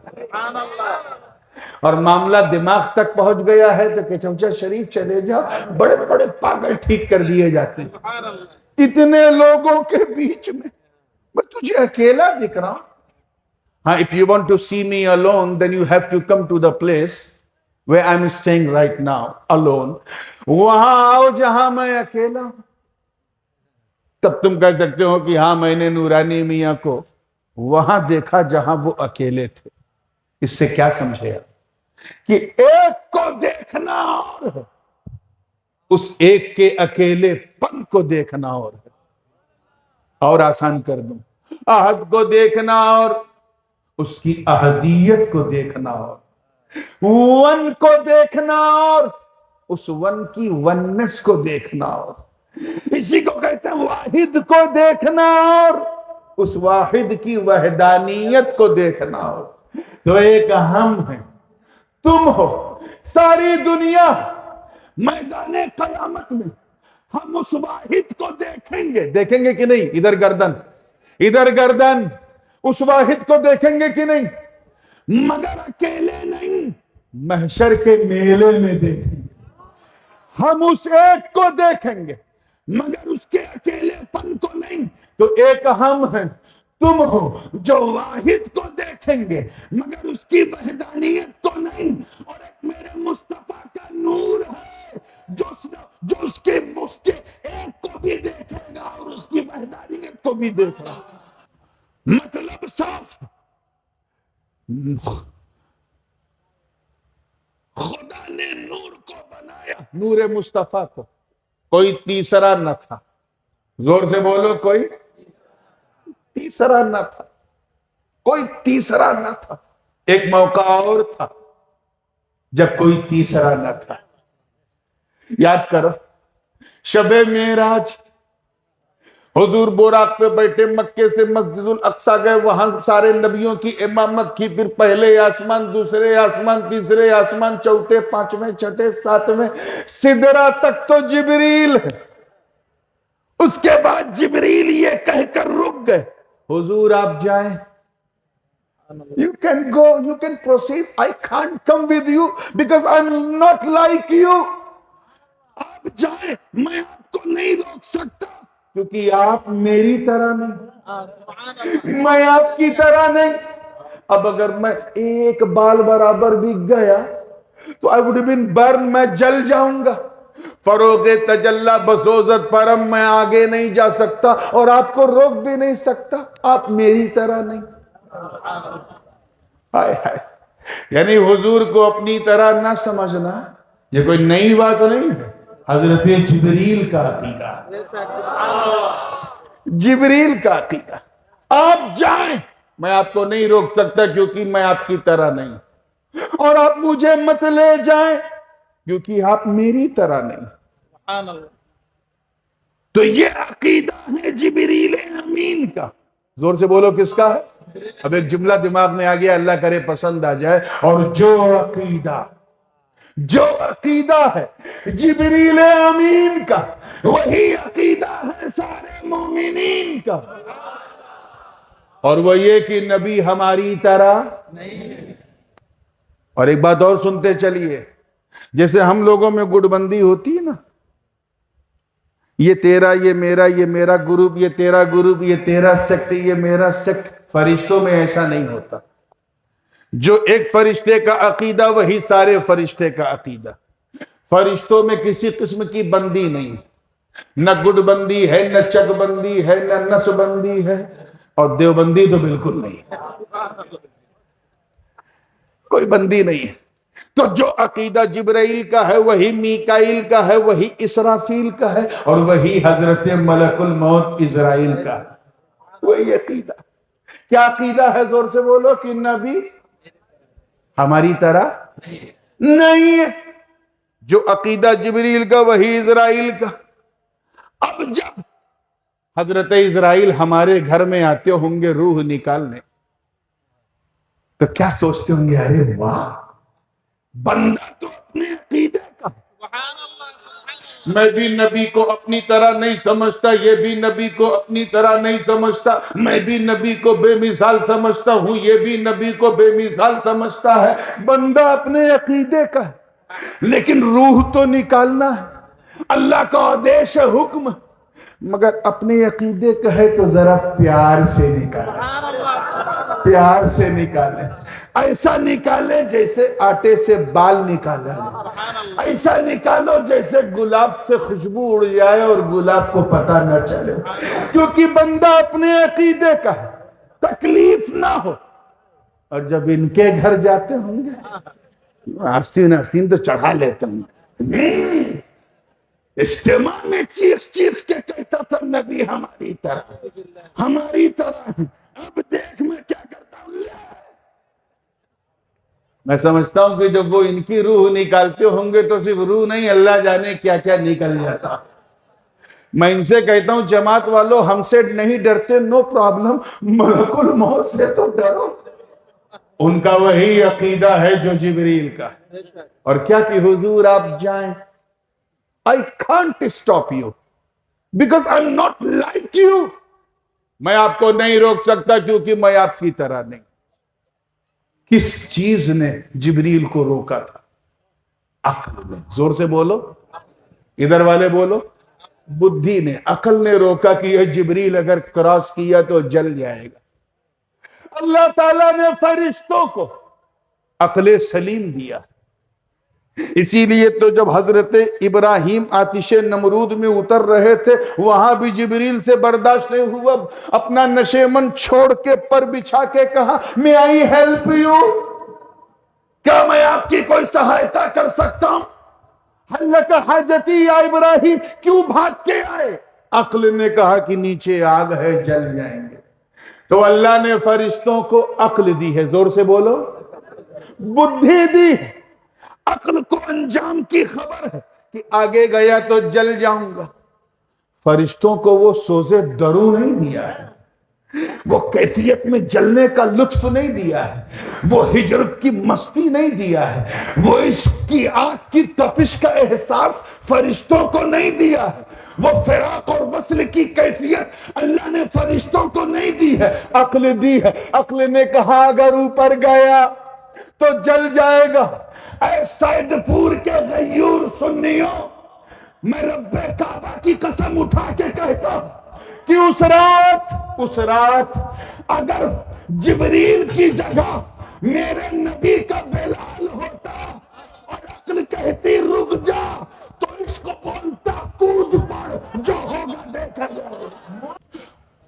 اور معاملہ دماغ تک پہنچ گیا ہے تو کہ چوچا شریف چلے جاؤ، بڑے بڑے پاگل ٹھیک کر دیے جاتے ہیں اتنے لوگوں کے بیچ میں، میں تجھے اکیلا دکھ رہا ہوں. ہاں if you want to see me alone then you have to come to the place where I'm staying right now alone. وہاں آؤ جہاں میں اکیلا ہوں. تب تم کہہ سکتے ہو کہ ہاں میں نے نورانی میاں کو وہاں دیکھا جہاں وہ اکیلے تھے. اس سے کیا سمجھے آپ کہ ایک کو دیکھنا اور ہے، اس ایک کے اکیلے پن کو دیکھنا اور ہے. اور آسان کر دوں، احد کو دیکھنا اور اس کی احدیت کو دیکھنا اور ون کو دیکھنا اور اس ون کی وننس کو دیکھنا اور اسی کو کہتے ہیں واحد کو دیکھنا اور اس واحد کی وحدانیت کو دیکھنا اور. تو ایک ہم ہیں، تم ہو، ساری دنیا میدان قیامت میں ہم اس واحد کو دیکھیں گے. دیکھیں گے کہ نہیں؟ ادھر گردن، ادھر گردن. اس واحد کو دیکھیں گے کہ نہیں؟ مگر اکیلے نہیں، محشر کے میلے میں دیکھیں گے. ہم اس ایک کو دیکھیں گے مگر اس کے اکیلے پن کو نہیں. تو ایک ہم ہیں، تم ہو جو واحد کو دیکھیں گے مگر اس کی وحدانیت کو نہیں. اور ایک میرے مصطفیٰ کا نور ہے جو اس کے ایک کو بھی دیکھے گا اور اس کی وحدانیت کو بھی دیکھے گا. مطلب صاف، خدا نے نور کو بنایا، نور مصطفیٰ کو، کوئی تیسرا نہ تھا. زور سے بولو، کوئی تیسرا نہ تھا، کوئی تیسرا نہ تھا. ایک موقع اور تھا جب کوئی تیسرا نہ تھا. یاد کرو شب معراج، حضور براق پہ بیٹھے مکے سے مسجد الاقصی گئے، وہاں سارے نبیوں کی امامت کی، پھر پہلے آسمان، دوسرے آسمان، تیسرے آسمان، چوتھے، پانچویں، چھٹے، ساتویں، سدرہ تک تو جبریل ہے. اس کے بعد جبریل یہ کہہ کر رک گئے، حضور آپ جائیں. You can go, you can proceed. I can't come with you because I'm not like you. آپ جائیں، میں آپ کو نہیں روک سکتا کیونکہ آپ میری طرح نہیں، میں آپ کی طرح نہیں. اب اگر میں ایک بال برابر بھی گیا تو I would have been burned، میں جل جاؤں گا. فروغ تجلی بسوزت پرم، میں آگے نہیں جا سکتا اور آپ کو روک بھی نہیں سکتا، آپ میری طرح نہیں. ہائے ہائے، یعنی حضور کو اپنی طرح نہ سمجھنا یہ کوئی نئی بات نہیں ہے. حضرت جبریل کا عقیدہ، جبریل کا عقیدہ. آپ جائیں، میں آپ کو نہیں روک سکتا کیونکہ میں آپ کی طرح نہیں، اور آپ مجھے مت لے جائیں کیونکہ آپ میری طرح نہیں. تو یہ عقیدہ ہے جبریل امین کا. زور سے بولو کس کا ہے؟ اب ایک جملہ دماغ میں آ گیا، اللہ کرے پسند آ جائے. اور جو عقیدہ ہے جبریل امین کا، وہی عقیدہ ہے سارے مومنین کا. اور وہ یہ کہ نبی ہماری طرح نہیں. اور ایک بات اور سنتے چلیے، جیسے ہم لوگوں میں گٹ بندی ہوتی ہے نا، یہ تیرا، یہ میرا گروپ، یہ تیرا گروپ، یہ تیرا سیکٹ، یہ میرا سیکٹ. فرشتوں میں ایسا نہیں ہوتا. جو ایک فرشتے کا عقیدہ وہی سارے فرشتے کا عقیدہ. فرشتوں میں کسی قسم کی بندی نہیں، نہ گٹ بندی ہے، نہ چک بندی ہے، نہ نس بندی ہے، اور دیوبندی تو بالکل نہیں، کوئی بندی نہیں ہے. تو جو عقیدہ جبرائیل کا ہے وہی میکائیل کا ہے، وہی اسرافیل کا ہے، اور وہی حضرت ملک الموت اسرائیل کا ہے. وہی عقیدہ. کیا عقیدہ ہے؟ زور سے بولو. کہ نبی ہماری طرح نہیں ہے. جو عقیدہ جبریل کا وہی اسرائیل کا. اب جب حضرت اسرائیل ہمارے گھر میں آتے ہوں گے روح نکالنے تو کیا سوچتے ہوں گے؟ ارے واہ، بندہ تو اپنے عقیدے کا، میں بھی نبی کو اپنی طرح نہیں سمجھتا، یہ بھی نبی کو اپنی طرح نہیں سمجھتا، میں بھی نبی کو بے مثال سمجھتا ہوں، یہ بھی نبی کو بے مثال سمجھتا ہے۔ بندہ اپنے عقیدے کا ہے لیکن روح تو نکالنا ہے، اللہ کا آدیش ہے، حکم، مگر اپنے عقیدے کا ہے تو ذرا پیار سے نکالیں، پیار سے نکالیں، ایسا نکالیں جیسے آٹے سے بال نکالا ہے، ایسا نکالو جیسے گلاب سے خوشبو اڑ جائے اور گلاب کو پتہ نہ چلے، کیونکہ بندہ اپنے عقیدے کا ہے، تکلیف نہ ہو۔ اور جب ان کے گھر جاتے ہوں گے آستین تو چڑھا لیتے ہوں گے، اجتماع میں چیخ چیخ کے کہتا تھا نبی ہماری طرح، ہماری طرح، اب دیکھ میں کیا کرتا ہوں۔ میں سمجھتا ہوں کہ جب وہ ان کی روح نکالتے ہوں گے تو صرف روح نہیں، اللہ جانے کیا کیا نکل جاتا۔ میں ان سے کہتا ہوں جماعت والوں ہم سے نہیں ڈرتے، نو پرابلم، ملک الموت سے تو ڈرو۔ ان کا وہی عقیدہ ہے جو جبریل کا ہے، اور کیا کہ حضور آپ جائیں، I can't stop you because I'm not like you۔ میں آپ کو نہیں روک سکتا کیونکہ میں آپ کی طرح نہیں۔ کس چیز نے جبریل کو روکا تھا؟ عقل نے، زور سے بولو، ادھر والے بولو، بدھی نے، عقل نے روکا کہ یہ جبریل اگر کراس کیا تو جل جائے گا۔ اللہ تعالیٰ نے فرشتوں کو عقل سلیم دیا، اسی لیے تو جب حضرت ابراہیم آتش نمرود میں اتر رہے تھے وہاں بھی جبریل سے برداشت نہیں ہوا، اپنا نشیمن چھوڑ کے پر بچھا کے کہا میں آئی ہیلپ یو، کیا میں آپ کی کوئی سہایتا کر سکتا ہوں؟ حلق حاجتی یا ابراہیم، کیوں بھاگ کے آئے؟ عقل نے کہا کہ نیچے آگ ہے جل جائیں گے۔ تو اللہ نے فرشتوں کو عقل دی ہے، زور سے بولو، بدھی دی ہے، عقل کو انجام کی خبر ہے کہ آگے گیا تو جل جاؤں گا۔ فرشتوں کو وہ سوزے درو نہیں دیا ہے، وہ کیفیت میں جلنے کا لطف نہیں دیا ہے، وہ ہجرت کی مستی نہیں دیا ہے، وہ عشق کی آگ کی تپش کا احساس فرشتوں کو نہیں دیا ہے، وہ فراق اور وصل کی کیفیت اللہ نے فرشتوں کو نہیں دی ہے، عقل دی ہے۔ عقل نے کہا اگر اوپر گیا تو جل جائے گا۔ اے سید پور کے غیور سنیوں، میں رب کعبہ کی قسم اٹھا کے کہتا ہوں کہ اس رات اگر جبریل کی جگہ میرے نبی کا بلال ہوتا اور عقل کہتی رک جا تو اس کو بولتا کود پڑ، جو ہوگا دیکھا جائے۔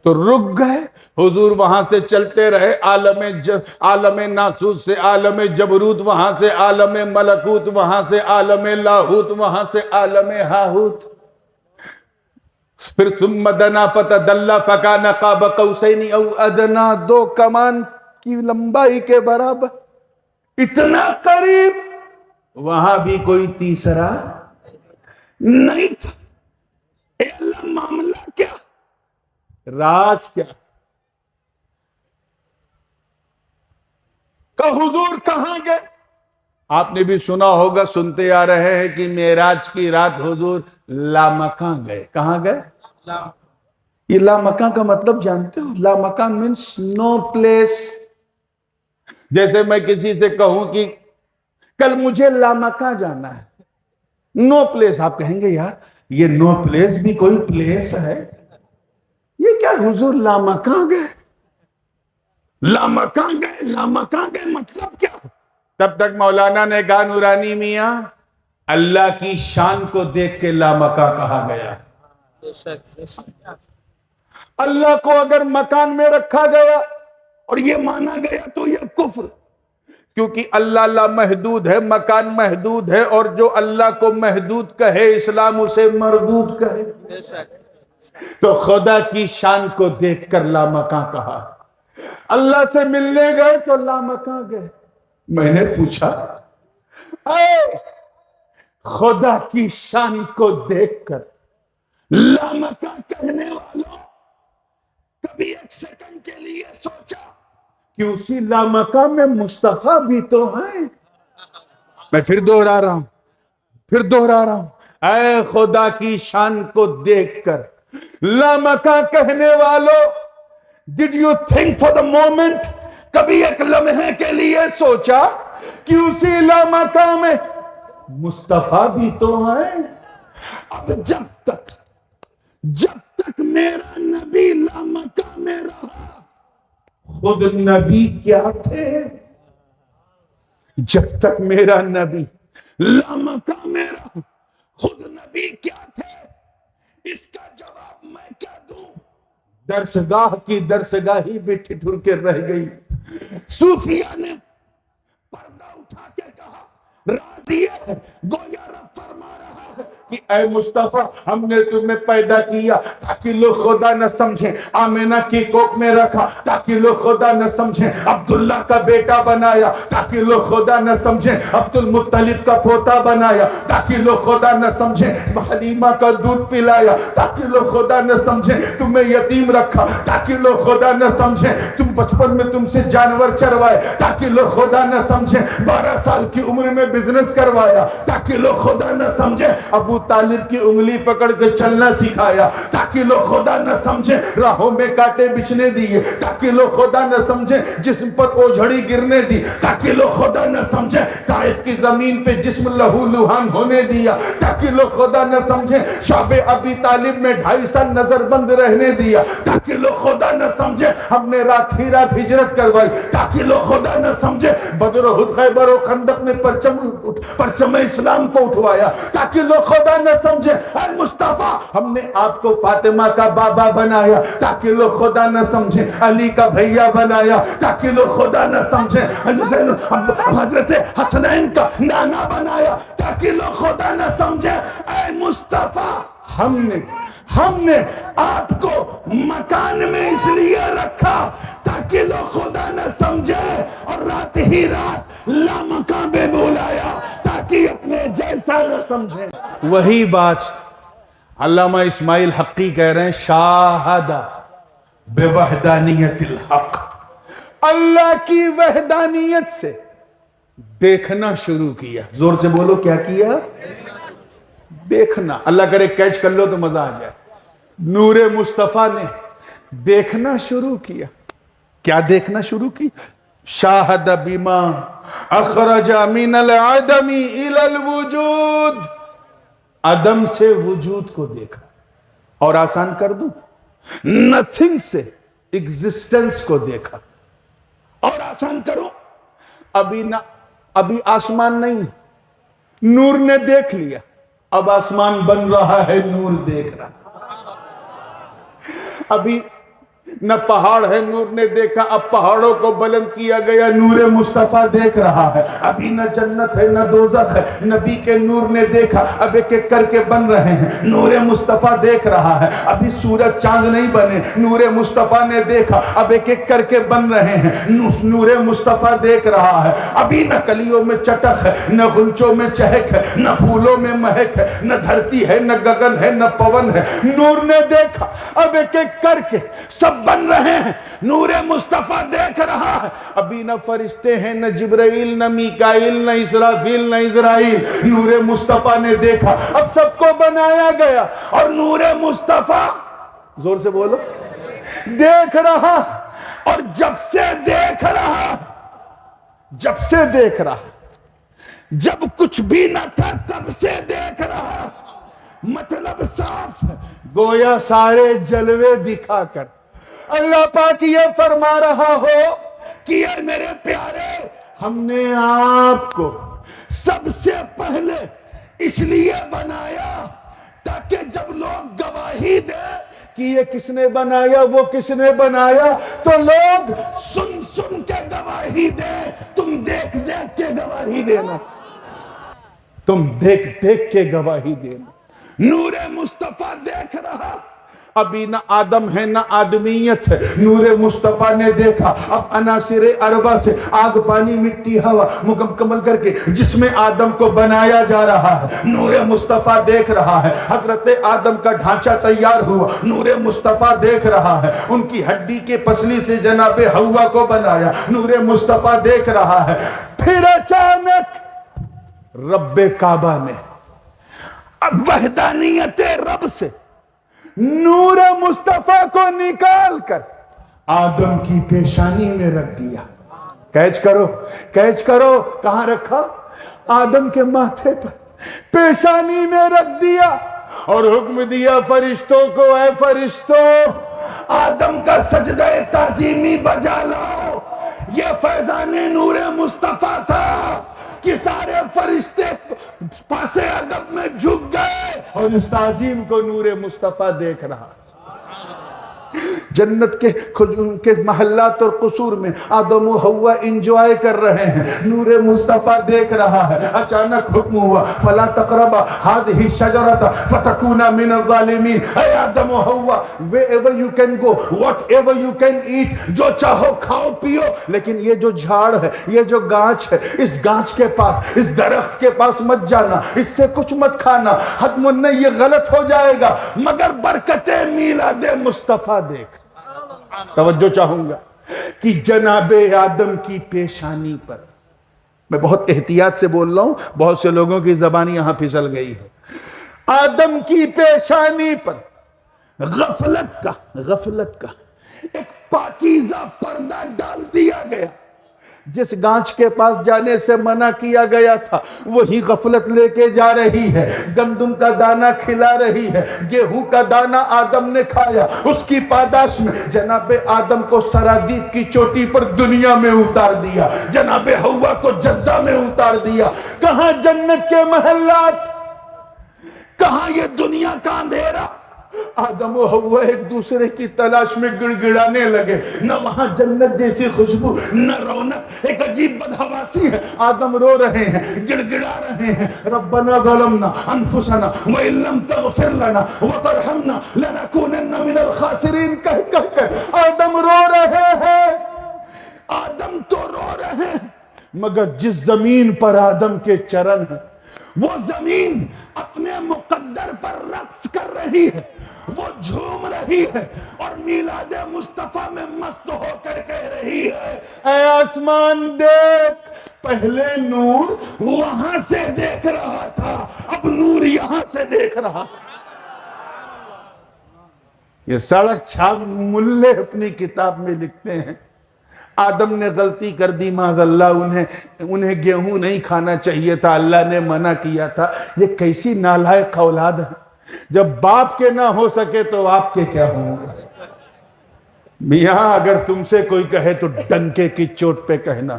تو رک گئے، حضور وہاں سے چلتے رہے، عالم ناسوت سے عالم جبروت، وہاں سے عالم ملکوت، وہاں سے عالم لاہوت، وہاں سے عالم ہاہوت، پھر ثم دنا فتدلی فکان قاب قوسین او ادنا، 2 کمان کی لمبائی کے برابر، اتنا قریب، وہاں بھی کوئی تیسرا نہیں تھا۔ اے اللہ معاملہ کیا، راز کیا؟ کہ حضور کہاں گئے؟ آپ نے بھی سنا ہوگا، سنتے آ رہے ہیں کہ معراج کی رات حضور لامکاں گئے۔ کہاں گئے؟ یہ لامکاں کا مطلب جانتے ہو؟ لامکاں means no place۔ جیسے میں کسی سے کہوں کہ کل مجھے لامکاں جانا ہے، نو پلیس، آپ کہیں گے یار یہ نو پلیس بھی کوئی پلیس ہے؟ یہ کیا حضور لامکاں گئے؟ لامکاں گئے مطلب کیا؟ تب تک مولانا نے کہا نورانی میاں اللہ کی شان کو دیکھ کے لامکاں کہا گیا۔ اللہ کو اگر مکان میں رکھا گیا اور یہ مانا گیا تو یہ کفر، کیونکہ اللہ لامحدود ہے، مکان محدود ہے، اور جو اللہ کو محدود کہے اسلام اسے مردود کہے۔ تو خدا کی شان کو دیکھ کر لامکاں کہا۔ اللہ سے ملنے گئے تو لامکاں گئے۔ میں نے پوچھا اے خدا کی شان کو دیکھ کر لامکاں کہنے والوں، کبھی ایک سیکنڈ کے لیے سوچا کہ اسی لامکاں میں مصطفیٰ بھی تو ہیں؟ میں پھر دوہرا رہا ہوں، پھر دوہرا رہا ہوں، اے خدا کی شان کو دیکھ کر لامکاں کہنے والوں، did you think for the moment, کبھی ایک لمحے کے لیے سوچا کہ اسی لامکاں میں مصطفیٰ بھی تو ہیں؟ اب جب تک میرا نبی لامکاں میں رہا، خود نبی کیا تھے؟ جب تک میرا نبی لامکاں میں رہا، خود نبی کیا تھے؟ اس کا جواب میں کیا دوں؟ درسگاہ کی درسگاہی بھی ٹھٹر کے رہ گئی۔ صوفیہ نے پردہ اٹھا کے کہا، راضی ہے، گویا رب فرما رہا ہے کہ اے مصطفیٰ، ہم نے تمہیں پیدا کیا تاکہ لوگ خدا نہ سمجھیں، آمینہ کی کوکھ میں رکھا تاکہ لوگ خدا نہ سمجھیں، عبداللہ کا بیٹا بنایا تاکہ لوگ خدا نہ سمجھیں، عبد المطلب کا پوتا بنایا تاکہ لوگ خدا نہ سمجھیں، حلیمہ کا دودھ پلایا تاکہ لوگ خدا نہ سمجھیں، تمہیں یتیم رکھا تاکہ لوگ خدا نہ سمجھیں، تم بچپن میں تم سے جانور چروائے تاکہ لوگ خدا نہ سمجھیں، 12 سال کی عمر میں بزنس کروایا تاکہ لوگ خدا نہ سمجھیں، ابو طالب کی انگلی پکڑ کے چلنا سکھایا تاکہ لوگ خدا نہ سمجھیں، راہوں میں کانٹے بچھنے دیے تاکہ لوگ خدا نہ سمجھیں، جسم پر اوجھڑی گرنے دی تاکہ لوگ خدا نہ سمجھیں، طائف کی زمین پہ جسم لہو لہان ہونے دیا تاکہ لوگ خدا نہ سمجھیں، شعب ابی طالب میں 2.5 سال نظر بند رہنے دیا تاکہ لوگ خدا نہ سمجھیں، ہم نے رات ہی رات ہجرت کروائی تاکہ لوگ خدا نہ سمجھیں، بدر و احد خیبر و خندق میں پرچم اسلام کو اٹھوایا تاکہ لوگ خدا نہ سمجھے، اے مصطفیٰ ہم نے آپ کو فاطمہ کا بابا بنایا تاکہ لوگ خدا نہ سمجھے، علی کا بھیا بنایا تاکہ لوگ خدا نہ سمجھے، حضرت حسنین کا نانا بنایا تاکہ لوگ خدا نہ سمجھے، اے مصطفیٰ ہم نے آپ کو مکان میں اس لیے رکھا تاکہ لوگ خدا نہ سمجھے، اور رات ہی رات لامکان میں بلایا تاکہ اپنے جیسا نہ سمجھے۔ وہی بات علامہ اسماعیل حقی کہہ رہے ہیں، شاہد بوحدانیت الحق، اللہ کی وحدانیت سے دیکھنا شروع کیا۔ زور سے بولو، کیا کیا؟ دیکھنا۔ اللہ کرے کیچ کر لو تو مزہ آ جائے۔ نور مصطفیٰ نے دیکھنا شروع کیا۔ کیا دیکھنا شروع کی؟ شاہد بما اخرج من العدم الى الوجود، عدم سے وجود کو دیکھا۔ اور آسان کر دوں، نتھنگ سے ایگزسٹنس کو دیکھا۔ اور آسان کروں، ابھی آسمان نہیں، نور نے دیکھ لیا، اب آسمان بن رہا ہے، نور دیکھ رہا۔ ابھی نہ پہاڑ ہے، نور نے دیکھا، اب پہاڑوں کو بلند کیا گیا، نور مصطفیٰ دیکھ رہا ہے۔ ابھی نہ جنت ہے نہ دوزخ ہے، نبی کے نور نے دیکھا، اب ایک ایک کر کے بن رہے ہیں، نور مصطفیٰ دیکھ رہا ہے۔ ابھی سورج چاند نہیں بنے، نور مصطفیٰ نے دیکھا، اب ایک ایک کر کے بن رہے ہیں، نور مصطفیٰ دیکھ رہا ہے۔ ابھی نہ کلیوں میں چٹک ہے، نہ غنچوں میں چہک ہے، نہ پھولوں میں مہک ہے، نہ دھرتی ہے نہ گگن ہے نہ پون ہے، نور نے دیکھا، اب ایک ایک کر کے سب بن رہے ہیں، نور مصطفیٰ دیکھ رہا ہے۔ ابھی نہ فرشتے ہیں، نہ جبرائیل نہ میکائیل نہ اسرافیل نہ اسرائیل، نور مصطفیٰ نے دیکھا، اب سب کو بنایا گیا، اور نور مصطفیٰ، زور سے بولو، دیکھ رہا۔ اور جب سے دیکھ رہا، جب کچھ بھی نہ تھا تب سے دیکھ رہا، مطلب صاف، گویا سارے جلوے دکھا کر اللہ پاک یہ فرما رہا ہو کہ اے میرے پیارے، ہم نے آپ کو سب سے پہلے اس لیے بنایا تاکہ جب لوگ گواہی دیں کہ یہ کس نے بنایا، وہ کس نے بنایا، تو لوگ سن سن کے گواہی دیں، تم دیکھ دیکھ کے گواہی دینا، تم دیکھ دیکھ کے گواہی دینا۔ نور مصطفیٰ دیکھ رہا، ابھی نہ آدم ہے نہ آدمیت ہے، نور مصطفیٰ نے دیکھا، اب عناصر اربع سے آگ پانی مٹی ہوا مکمل کر کے جسم آدم کو بنایا جا رہا ہے، نور مصطفیٰ دیکھ رہا ہے۔ حضرت آدم کا ڈھانچہ تیار ہوا، نور مصطفیٰ دیکھ رہا ہے۔ ان کی ہڈی کے پسلی سے جناب حوا کو بنایا، نور مصطفیٰ دیکھ رہا ہے۔ پھر اچانک رب کعبہ نے اب وحدانیت رب سے نور مصطفیٰ کو نکال کر آدم کی پیشانی میں رکھ دیا. کیچ کرو کیچ کرو. کہاں رکھا؟ آدم کے ماتھے پر پیشانی میں رکھ دیا اور حکم دیا فرشتوں کو، اے فرشتوں آدم کا سجدہ تعظیمی بجا لاؤ. یہ فیضان نور مصطفیٰ تھا کہ سارے فرشتے پاسے ادب میں جھک گئے اور اس تعظیم کو نور مصطفیٰ دیکھ رہا. جنت کے محلات اور قصور میں آدم و حوا انجوائے کر رہے ہیں، نور مصطفیٰ دیکھ رہا ہے. اچانک حکم ہوا فلا تقربا هذه الشجرة فتكونا من الظالمین. اے آدم و حوا wherever you can go, whatever you can eat، جو چاہو کھاؤ پیو، لیکن یہ جو جھاڑ ہے، یہ جو گانچ ہے، اس گانچ کے پاس، اس درخت کے پاس مت جانا، اس سے کچھ مت کھانا، حتم نہیں یہ غلط ہو جائے گا. مگر برکت میلاد مصطفیٰ دیکھ. توجہ چاہوں گا کہ جناب آدم کی پیشانی پر، میں بہت احتیاط سے بول رہا ہوں، بہت سے لوگوں کی زبان یہاں پھسل گئی ہے. آدم کی پیشانی پر غفلت کا ایک پاکیزہ پردہ ڈال دیا گیا. جس گانچ کے پاس جانے سے منع کیا گیا تھا وہی غفلت لے کے جا رہی ہے. گندم کا دانہ کھلا رہی ہے، گیہوں کا دانہ آدم نے کھایا. اس کی پاداش میں جناب آدم کو سرادیپ کی چوٹی پر دنیا میں اتار دیا، جناب حوا کو جدہ میں اتار دیا. کہاں جنت کے محلات، کہاں یہ دنیا کا اندھیرا. آدم و حوا ایک دوسرے کی تلاش میں گڑ گڑانے لگے. نہ وہاں جنت جیسی خوشبو، نہ رونق، ایک عجیب بدحواسی ہے. آدم رو رہے ہیں، گڑ گڑا رہے ہیں، ربنا ظلمنا انفسنا وَإِن لَمْ تَغْفِرْ لَنَا وَتَرْحَمْنَا لَنَكُونَنَّ مِنَ الْخَاسِرِينَ کہہ کر آدم رو رہے ہیں. آدم تو رو رہے ہیں، مگر جس زمین پر آدم کے چرن ہیں وہ زمین اپنے مقدر پر رقص کر رہی ہے، وہ جھوم رہی ہے اور میلاد مصطفیٰ میں مست ہو کر کہہ رہی ہے اے آسمان دیکھ. پہلے نور وہاں سے دیکھ رہا تھا، اب نور یہاں سے دیکھ رہا. یہ سڑک چھاپ ملے اپنی کتاب میں لکھتے ہیں آدم نے غلطی کر دی معاذ اللہ، انہیں گیہوں نہیں کھانا چاہیے تھا، اللہ نے منع کیا تھا. یہ کیسی نالائق اولاد ہے. جب باپ کے نہ ہو سکے تو آپ کے کیا ہوں گے. میاں اگر تم سے کوئی کہے تو ڈنکے کی چوٹ پہ کہنا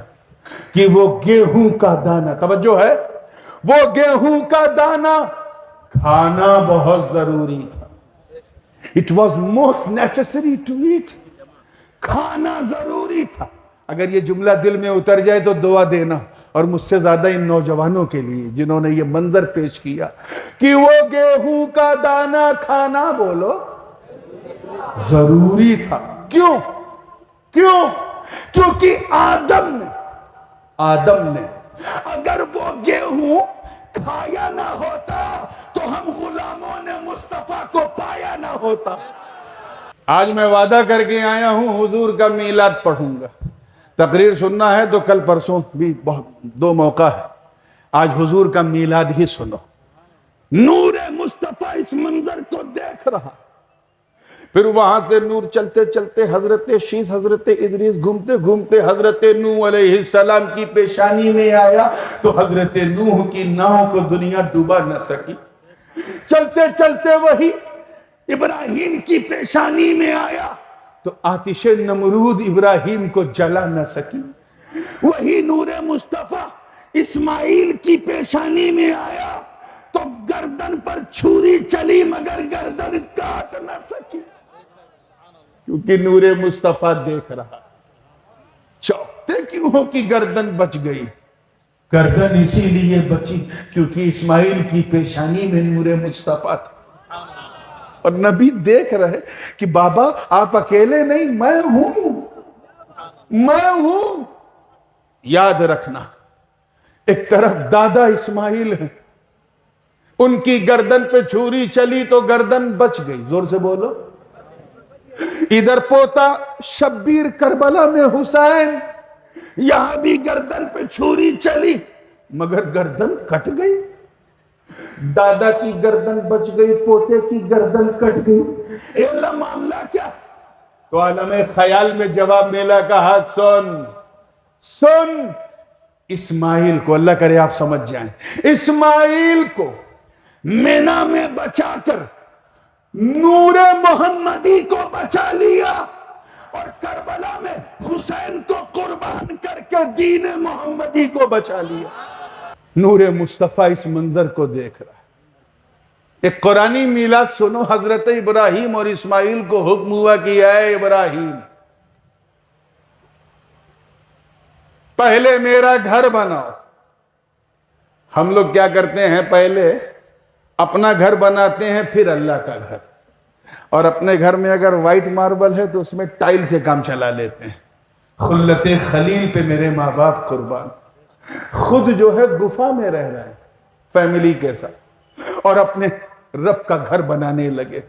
کہ وہ گیہوں کا دانہ، توجہ ہے، وہ گیہوں کا دانہ کھانا بہت ضروری تھا. It was most necessary to eat. کھانا ضروری تھا. اگر یہ جملہ دل میں اتر جائے تو دعا دینا، اور مجھ سے زیادہ ان نوجوانوں کے لیے جنہوں نے یہ منظر پیش کیا کہ وہ گیہوں کا دانہ کھانا بولو ضروری تھا. کیوں؟ کیونکہ آدم نے اگر وہ گیہوں کھایا نہ ہوتا تو ہم غلاموں نے مصطفیٰ کو پایا نہ ہوتا. آج میں وعدہ کر کے آیا ہوں حضور کا میلاد پڑھوں گا. تقریر سننا ہے تو کل پرسوں بھی دو موقع ہے. آج حضور کا میلاد ہی سنو. نور مصطفیٰ اس منظر کو دیکھ رہا. پھر وہاں سے نور چلتے چلتے حضرت شیس، حضرت ادریس گھومتے گھومتے حضرت نوح علیہ السلام کی پیشانی میں آیا تو حضرت نوح کی ناؤ کو دنیا ڈوبا نہ سکی. چلتے چلتے وہی ابراہیم کی پیشانی میں آیا تو آتش نمرود ابراہیم کو جلا نہ سکی. وہی نور مصطفیٰ اسماعیل کی پیشانی میں آیا تو گردن پر چھری چلی مگر گردن کاٹ نہ سکی، کیونکہ نور مصطفیٰ دیکھ رہا. چوکتے کیوں ہو کہ گردن بچ گئی؟ گردن اسی لیے بچی کیونکہ اسماعیل کی پیشانی میں نور مصطفیٰ تھا. اور نبی دیکھ رہے کہ بابا آپ اکیلے نہیں، میں ہوں. یاد رکھنا، ایک طرف دادا اسماعیل ہیں، ان کی گردن پہ چھری چلی تو گردن بچ گئی، زور سے بولو. ادھر پوتا شبیر کربلا میں حسین، یہاں بھی گردن پہ چھری چلی مگر گردن کٹ گئی. دادا کی گردن بچ گئی، پوتے کی گردن کٹ گئی، اے اللہ معاملہ کیا؟ تو عالم خیال میں جواب ملا، کہا سن اسماعیل کو، اللہ کرے آپ سمجھ جائیں، اسماعیل کو مینا میں بچا کر نور محمدی کو بچا لیا، اور کربلا میں حسین کو قربان کر کے دین محمدی کو بچا لیا۔ نور مصطفیٰ اس منظر کو دیکھ رہا ہے۔ ایک قرآنی میلاد سنو، حضرت ابراہیم اور اسماعیل کو حکم ہوا کہ اے ابراہیم پہلے میرا گھر بناؤ۔ ہم لوگ کیا کرتے ہیں، پہلے اپنا گھر بناتے ہیں پھر اللہ کا گھر، اور اپنے گھر میں اگر وائٹ ماربل ہے تو اس میں ٹائل سے کام چلا لیتے ہیں۔ خلت خلیل پہ میرے ماں باپ قربان، خود جو ہے گفا میں رہ رہے ہیں فیملی کے ساتھ، اور اپنے رب کا گھر بنانے لگے۔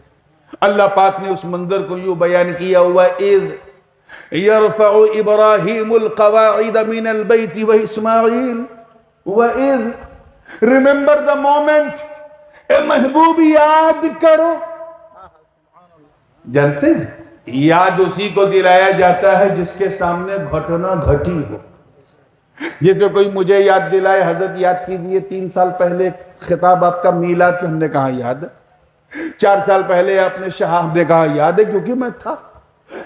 اللہ پاک نے اس منظر کو یوں بیان کیا ہوا، اذ یرفع ابراہیم القواعد من البیت واسماعیل وَإِذْ remember the moment، اے محبوب یاد کرو۔ جانتے ہیں یاد اسی کو دلایا جاتا ہے جس کے سامنے گھٹنا گھٹی ہو۔ جیسے کوئی مجھے یاد دلائے، حضرت یاد کیجئے 3 سال پہلے خطاب آپ کا میلاد پہ، ہم نے کہا یاد ہے۔ 4 سال پہلے آپ نے شاہ، ہم نے کہا یاد ہے کیونکہ میں تھا۔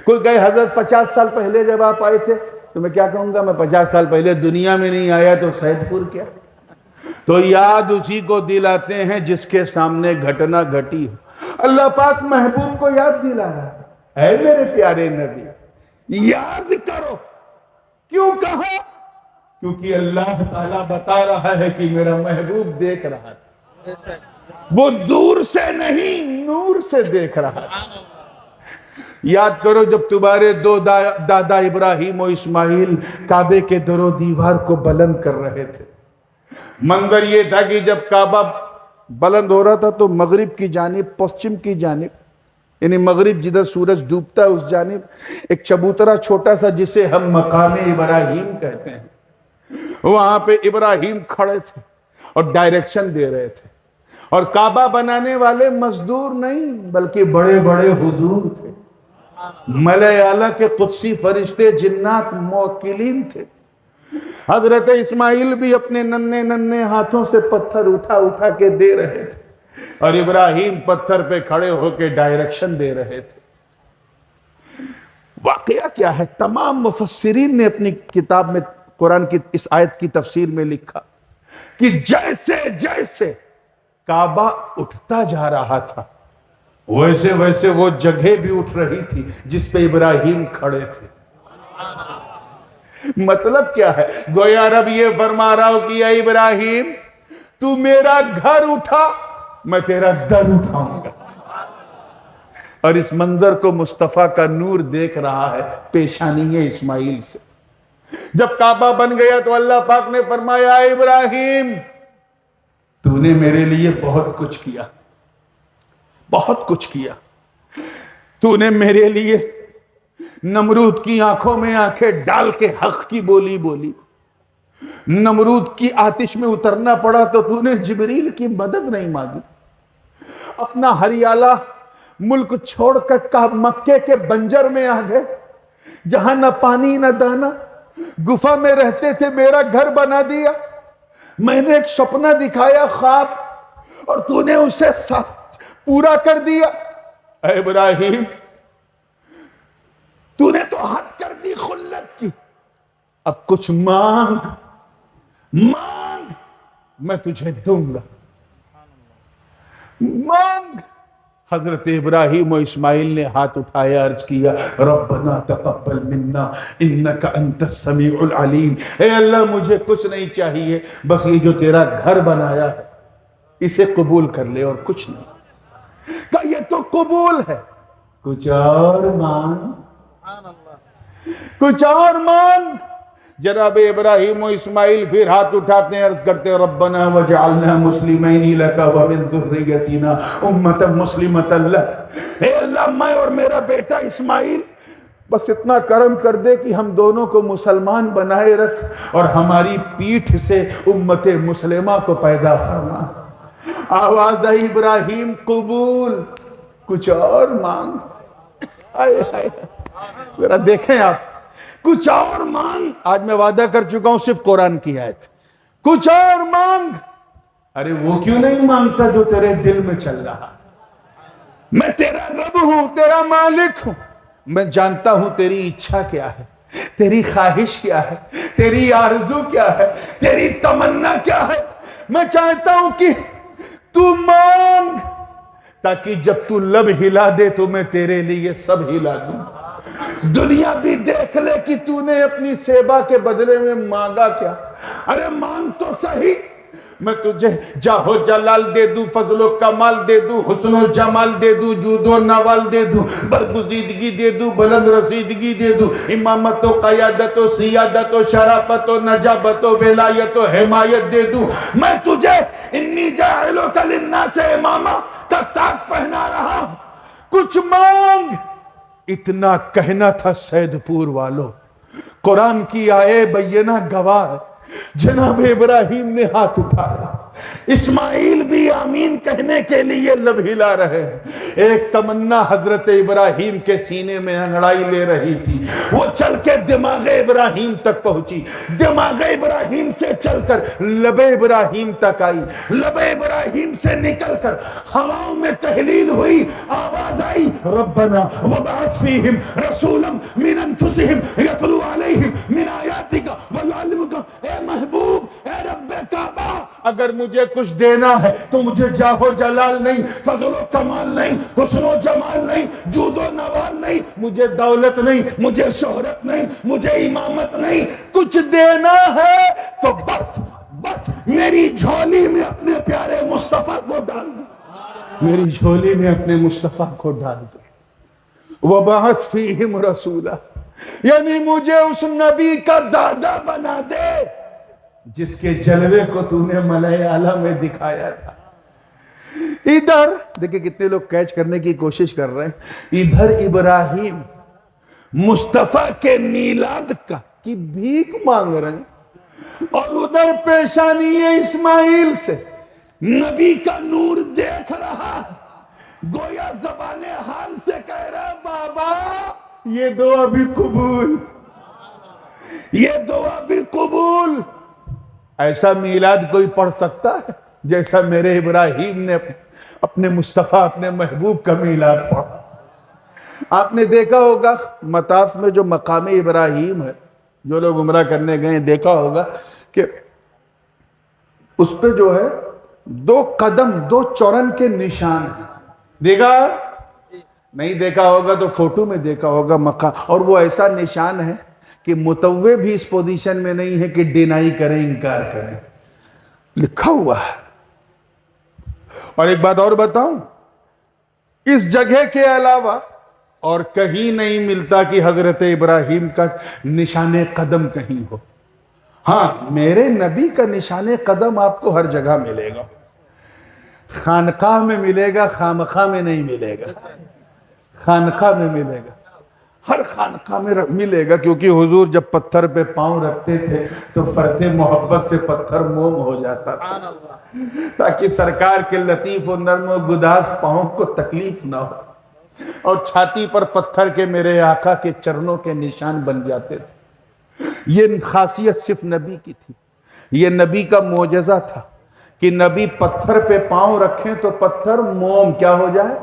کوئی کہے حضرت 50 سال پہلے جب آپ آئے تھے، تو میں کیا کہوں گا، میں 50 سال پہلے دنیا میں نہیں آیا تو سید پور کیا۔ تو یاد اسی کو دلاتے ہیں جس کے سامنے گھٹنا گھٹی ہو۔ اللہ پاک محبوب کو یاد دلا رہا ہے، اے میرے پیارے نبی یاد کرو۔ کیوں کہا؟ کیونکہ اللہ تعالیٰ بتا رہا ہے کہ میرا محبوب دیکھ رہا تھا، وہ دور سے نہیں نور سے دیکھ رہا تھا۔ یاد کرو جب تمہارے 2 دادا ابراہیم و اسماعیل کعبے کے در و دیوار کو بلند کر رہے تھے۔ منظر یہ تھا کہ جب کعبہ بلند ہو رہا تھا تو مغرب کی جانب، پشچم کی جانب، یعنی مغرب جدھر سورج ڈوبتا ہے اس جانب ایک چبوترا چھوٹا سا جسے ہم مقام ابراہیم کہتے ہیں، وہاں پہ ابراہیم کھڑے تھے اور ڈائریکشن دے رہے تھے، اور کعبہ بنانے والے مزدور نہیں بلکہ بڑے بڑے حضور تھے، ملائے اعلیٰ کے قدسی فرشتے، جنات، موکلین تھے۔ حضرت اسماعیل بھی اپنے ننھے ننھے ہاتھوں سے پتھر اٹھا اٹھا کے دے رہے تھے، اور ابراہیم پتھر پہ کھڑے ہو کے ڈائریکشن دے رہے تھے۔ واقعہ کیا ہے؟ تمام مفسرین نے اپنی کتاب میں قرآن کی اس آیت کی تفسیر میں لکھا کہ جیسے جیسے کعبہ اٹھتا جا رہا تھا ویسے ویسے وہ جگہ بھی اٹھ رہی تھی جس پہ ابراہیم کھڑے تھے۔ مطلب کیا ہے؟ گویا رب یہ فرما رہا ہو کہ اے ابراہیم تو میرا گھر اٹھا، میں تیرا در اٹھاؤں گا۔ اور اس منظر کو مصطفیٰ کا نور دیکھ رہا ہے پیشانی اسماعیل سے۔ جب کعبہ بن گیا تو اللہ پاک نے فرمایا اے ابراہیم تو نے میرے لیے بہت کچھ کیا، بہت کچھ کیا۔ تو نے میرے لیے نمرود کی آنکھوں میں آنکھیں ڈال کے حق کی بولی بولی، نمرود کی آتش میں اترنا پڑا تو تو نے جبریل کی مدد نہیں مانگی، اپنا ہریالہ ملک چھوڑ کر مکے کے بنجر میں آ گئے جہاں نہ پانی نہ دانا، گفا میں رہتے تھے، میرا گھر بنا دیا۔ میں نے ایک سپنا دکھایا، خواب، اور تو نے اسے پورا کر دیا۔ اے ابراہیم تو نے تو حد کر دی خلت کی، اب کچھ مانگ مانگ میں تجھے دوں گا، مانگ۔ حضرت ابراہیم و اسماعیل نے ہاتھ اٹھایا، عرض کیا ربنا تقبل منا انک انت السمیع العلیم۔ اے اللہ مجھے کچھ نہیں چاہیے، بس یہ جو تیرا گھر بنایا ہے اسے قبول کر لے اور کچھ نہیں۔ کہ یہ تو قبول ہے، کچھ اور مانگ، کچھ اور مانگ۔ جناب ابراہیم و اسماعیل پھر ہاتھ اٹھاتے ہیں، عرض کرتے ہیں ربنا وجعلنا مسلمین لک ومن ذریتنا امۃ مسلمۃ لک۔ اے اللہ میں اور میرا بیٹا اسماعیل بس اتنا کرم کر دے کہ ہم دونوں کو مسلمان بنائے رکھ، اور ہماری پیٹھ سے امت مسلمہ کو پیدا فرما۔ آواز آئی ابراہیم قبول، کچھ اور مانگ. آئے آئے ذرا دیکھیں آپ، کچھ اور مانگ. آج میں وعدہ کر چکا ہوں صرف قرآن کی آیت، کچھ اور مانگ. ارے وہ کیوں نہیں مانگتا جو تیرے دل میں چل رہا؟ میں تیرا رب ہوں، تیرا مالک ہوں، میں جانتا ہوں تیری اچھا کیا ہے، تیری خواہش کیا ہے، تیری آرزو کیا ہے، تیری تمنا کیا ہے. میں چاہتا ہوں کہ تو مانگ، تاکہ جب تو لب ہلا دے تو میں تیرے لیے سب ہلا دوں. دنیا بھی دیکھ لے کہ تو نے اپنی سیبا کے بدلے میں مانگا کیا. ارے مانگ تو صحیح. میں تجھے جاہ و جلال دے دوں، فضل و کمال دے دوں، حسن و جمال دے دوں، جود و نوال دے دوں، برگزیدگی دے دوں، بلند رسیدگی دے دوں، امامت و قیادت و سیادت و شرافت و نجابت و ولایت و حمایت دے دوں. میں تجھے انی جاعلک للناس اماما کا تاج پہنا رہا ہوں. کچھ مانگ. اتنا کہنا تھا سید پور والوں. قرآن کی آئے بینہ گواہ ہے. جناب ابراہیم نے ہاتھ اٹھایا، اسماعیل بھی آمین کہنے کے لیے لب ہلا رہے ہیں. ایک تمنا حضرت ابراہیم کے سینے میں انگڑائی لے رہی تھی، وہ چل کے دماغ ابراہیم تک پہنچی، دماغ ابراہیم سے چل کر لب ابراہیم تک آئی، لب ابراہیم سے نکل کر ہواؤں میں تحلیل ہوئی. آواز آئی ربنا وبعث فیہم رسولا من انفسہم یتلو علیہم من آیاتک ویعلمک. اے محبوب، اے رب کعبہ، اگر مجھے کچھ دینا ہے تو مجھے جاہ و جلال نہیں، فضل و کمال نہیں، حسن و جمال نہیں، جود و نوال نہیں، مجھے دولت نہیں، مجھے شہرت نہیں، مجھے امامت نہیں. کچھ دینا ہے تو بس میری جھولی میں اپنے پیارے مصطفیٰ کو ڈال دو، میری جھولی میں اپنے مصطفیٰ کو ڈال دو. وَبَعَثْ فِيهِمْ رَسُولًا، یعنی مجھے اس نبی کا دادا بنا دے جس کے جلوے کو تو نے ملائے اعلیٰ میں دکھایا تھا. ادھر دیکھیں کتنے لوگ کیچ کرنے کی کوشش کر رہے ہیں. ادھر ابراہیم مصطفیٰ کے میلاد کی بھیک مانگ رہے ہیں، اور ادھر پیشانی اسماعیل سے نبی کا نور دیکھ رہا، گویا زبان حال سے کہہ رہا بابا یہ دعا بھی قبول، یہ دعا بھی قبول. ایسا میلاد کوئی پڑھ سکتا ہے جیسا میرے ابراہیم نے اپنے مصطفیٰ، اپنے محبوب کا میلاد پڑھا. آپ نے دیکھا ہوگا مطاف میں جو مقام ابراہیم ہے، جو لوگ عمرہ کرنے گئے دیکھا ہوگا کہ اس پہ جو ہے 2 قدم 2 چورن کے نشان ہیں. دیکھا نہیں؟ دیکھا ہوگا تو فوٹو میں دیکھا ہوگا مقام. اور وہ ایسا نشان ہے کہ متوے بھی اس پوزیشن میں نہیں ہے کہ ڈینائی کریں، انکار کریں، لکھا ہوا ہے. اور ایک بات اور بتاؤں، اس جگہ کے علاوہ اور کہیں نہیں ملتا کہ حضرت ابراہیم کا نشان قدم کہیں ہو. ہاں میرے نبی کا نشان قدم آپ کو ہر جگہ ملے گا، خانقاہ میں ملے گا، خامخواہ میں نہیں ملے گا. خانقاہ میں ملے گا، ہر خانقاہ میں ملے گا، کیونکہ حضور جب پتھر پہ پاؤں رکھتے تھے تو فرط محبت سے پتھر موم ہو جاتا تھا، تاکہ سرکار کے لطیف و نرم و گداز پاؤں کو تکلیف نہ ہو. اور چھاتی پر پتھر کے میرے آقا کے چرنوں کے نشان بن جاتے تھے. یہ خاصیت صرف نبی کی تھی، یہ نبی کا معجزہ تھا کہ نبی پتھر پہ پاؤں رکھیں تو پتھر موم کیا ہو جائے،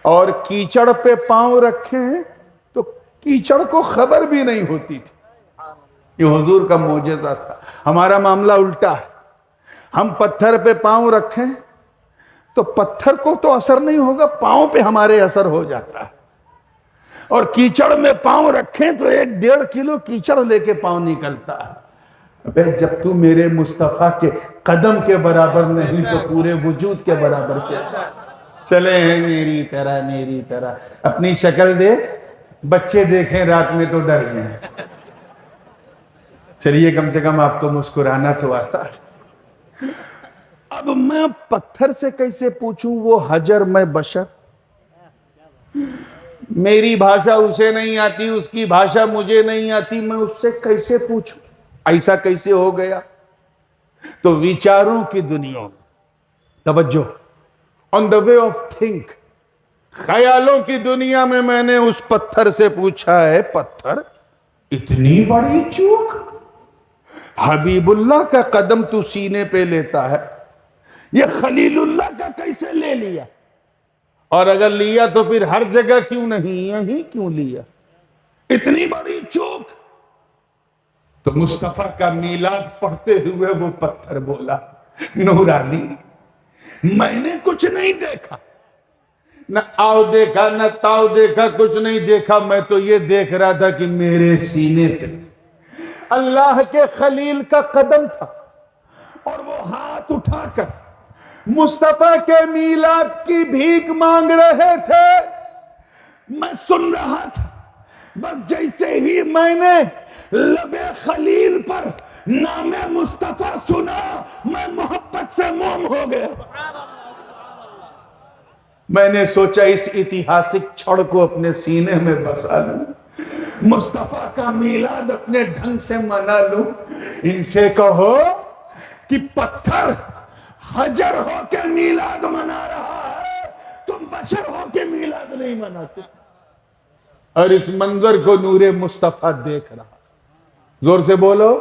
اور کیچڑ پہ پاؤں رکھیں تو کیچڑ کو خبر بھی نہیں ہوتی تھی. یہ حضور کا معجزہ تھا. ہمارا معاملہ الٹا ہے، ہم پتھر پہ پاؤں رکھیں تو پتھر کو تو اثر نہیں ہوگا، پاؤں پہ ہمارے اثر ہو جاتا ہے. اور کیچڑ میں پاؤں رکھیں تو 1.5 کلو کیچڑ لے کے پاؤں نکلتا ہے. جب تو میرے مصطفیٰ کے قدم کے برابر نہیں تو پورے وجود کے برابر کیا. چلے ہیں میری طرح، میری طرح اپنی شکل دیکھ، بچے دیکھیں رات میں تو ڈر گئے. چلیے کم سے کم آپ کو مسکرانا تو آتا ہے. اب میں پتھر سے کیسے پوچھوں، وہ حجر میں بشر، میری بھاشا اسے نہیں آتی، اس کی بھاشا مجھے نہیں آتی، میں اس سے کیسے پوچھوں؟ ایسا کیسے ہو گیا؟ تو وچاروں کی دنیا میں توجہ, on the way of think. خیالوں کی دنیا میں نے اس پتھر سے پوچھا ہے, پتھر اتنی بڑی چوک, حبیب اللہ کا قدم تو سینے پہ لیتا ہے, یہ خلیل اللہ کا کیسے لے لیا؟ اور اگر لیا تو پھر ہر جگہ کیوں نہیں, یہیں کیوں لیا؟ اتنی بڑی چوک. تو مصطفیٰ کا میلاد پڑھتے ہوئے وہ پتھر بولا, نورانی میں نے کچھ نہیں دیکھا, نہ آؤ دیکھا نہ تاؤ دیکھا, کچھ نہیں دیکھا, میں تو یہ دیکھ رہا تھا کہ میرے سینے پہ اللہ کے خلیل کا قدم تھا, اور وہ ہاتھ اٹھا کر مصطفیٰ کے میلاد کی بھیک مانگ رہے تھے. میں سن رہا تھا, بس جیسے ہی میں نے لب خلیل پر نام مصطفیٰ سنا, میں محبت سے موم ہو گیا. میں نے سوچا اس اتہاسک چھڑ کو اپنے سینے میں بسا لوں, مصطفیٰ کا میلاد اپنے ڈھنگ سے منا لوں. ان سے کہو کہ پتھر حجر ہو کے میلاد منا رہا ہے, تم بشر ہو کے میلاد نہیں مناتے. اور اس منظر کو نور مصطفیٰ دیکھ رہا, زور سے بولو,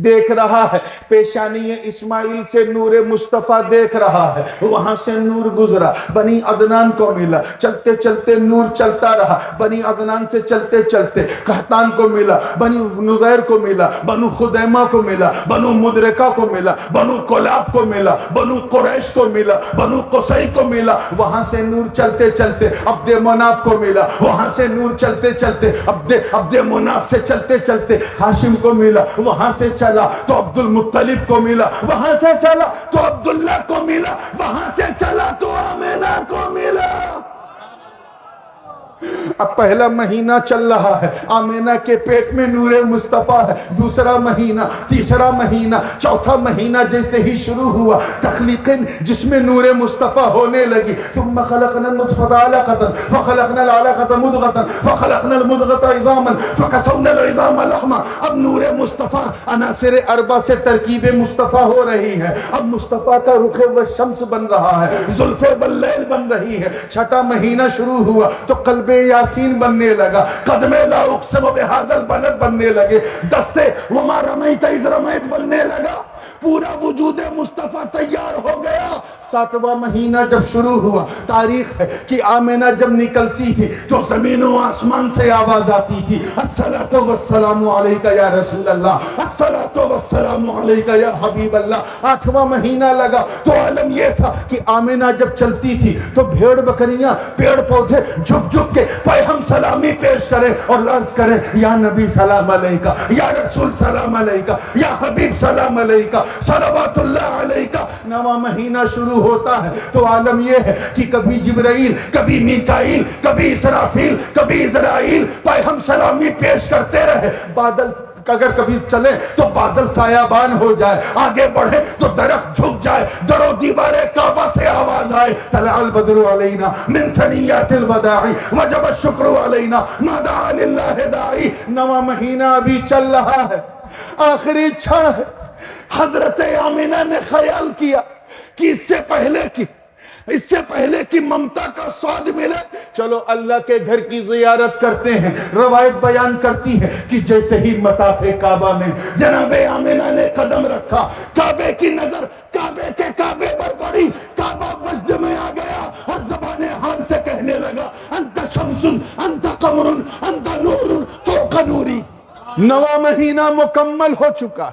دیکھ رہا ہے. پیشانی اسماعیل سے نور مصطفیٰ دیکھ رہا ہے, وہاں سے نور گزرا, بنی عدنان کو ملا, چلتے چلتے نور چلتا رہا, بنی عدنان سے چلتے چلتے قحطان کو ملا, بنی نذیر کو ملا, بنو خدیمہ کو ملا, بنو مدرکہ کو ملا, بنو کلاب کو ملا, بنو قریش کو ملا, بنو قصی کو ملا, وہاں سے نور چلتے چلتے عبد مناف کو ملا, وہاں سے نور چلتے چلتے عبد مناف سے چلتے چلتے ہاشم کو ملا, وہاں سے چلا تو عبد المطلب کو ملا, وہاں سے چلا تو عبداللہ کو ملا, وہاں سے چلا تو آمینہ کو ملا. اب پہلا مہینہ چل رہا ہے, آمینہ کے پیٹ میں نور مصطفیٰ ہے, دوسرا مہینہ, تیسرا مہینہ, چوتھا مہینہ جیسے ہی شروع ہوا تخلیق جس میں نور مصطفیٰ ہونے لگی. ثم خلقنا النطفة علقة فخلقنا العلقة مضغة فخلقنا المضغة عظاما فكسونا العظام لحما. اب نور مصطفیٰ عناصر اربع سے ترکیب مصطفیٰ ہو رہی ہے. اب مصطفیٰ کا رخ والشمس بن رہا ہے, زلف واللیل بن رہی ہے. چھٹا مہینہ شروع ہوا تو قلب یاسین بننے لگا, قدم لا اقسم بہذا البلد بننے لگے, دستے وما رمیت اذ رمیت بننے لگا. پورا وجود مصطفیٰ تیار ہو گیا. ساتواں مہینہ جب شروع ہوا, تاریخ ہے کہ آمینہ جب نکلتی تھی تو زمین و آسمان سے آواز آتی تھی, الصلاۃ والسلام علیک یا رسول اللہ, الصلاۃ والسلام علیک یا حبیب اللہ. آٹھواں مہینہ لگا تو عالم یہ تھا کہ آمینہ جب چلتی تھی تو بھیڑ بکریاں پیڑ پودے جھک جھک کے پیغام سلامی پیش کریں اور عرض کریں, یا نبی سلام علیکہ, یا رسول سلام علیکہ, یا حبیب سلام علیکہ, صلوات اللہ علیکہ. نواں مہینہ شروع ہوتا ہے تو عالم یہ ہے کہ کبھی جبرائیل, کبھی میکائیل, کبھی اسرافیل, کبھی اسرائیل پیغام سلامی پیش کرتے رہے. بادل اگر کبھی چلے تو بادل سایہ ہو جائے, آگے بڑھے تو درخت جھک جائے, در و دیوار کعبہ سے آواز آئے, طلع البدر علینا من ثنیات الوداع وجب الشکر علینا ما دعا للہ داعی. نواں مہینہ ابھی چل رہا ہے, آخری چھڑ ہے. حضرت آمینہ نے خیال کیا کہ اس سے پہلے کی ممتا کا سواد ملے, چلو اللہ کے گھر کی زیارت کرتے ہیں. روایت بیان کرتی ہے کہ جیسے ہی مطاف کعبہ میں جناب آمینہ نے قدم رکھا, کعبے کی نظر کعبے کے کعبے پر پڑی, کعبہ وجد میں آ گیا اور زبان حال سے کہنے لگا, انت شمس انت قمر انت نور فوق نوری. نواں مہینہ مکمل ہو چکا,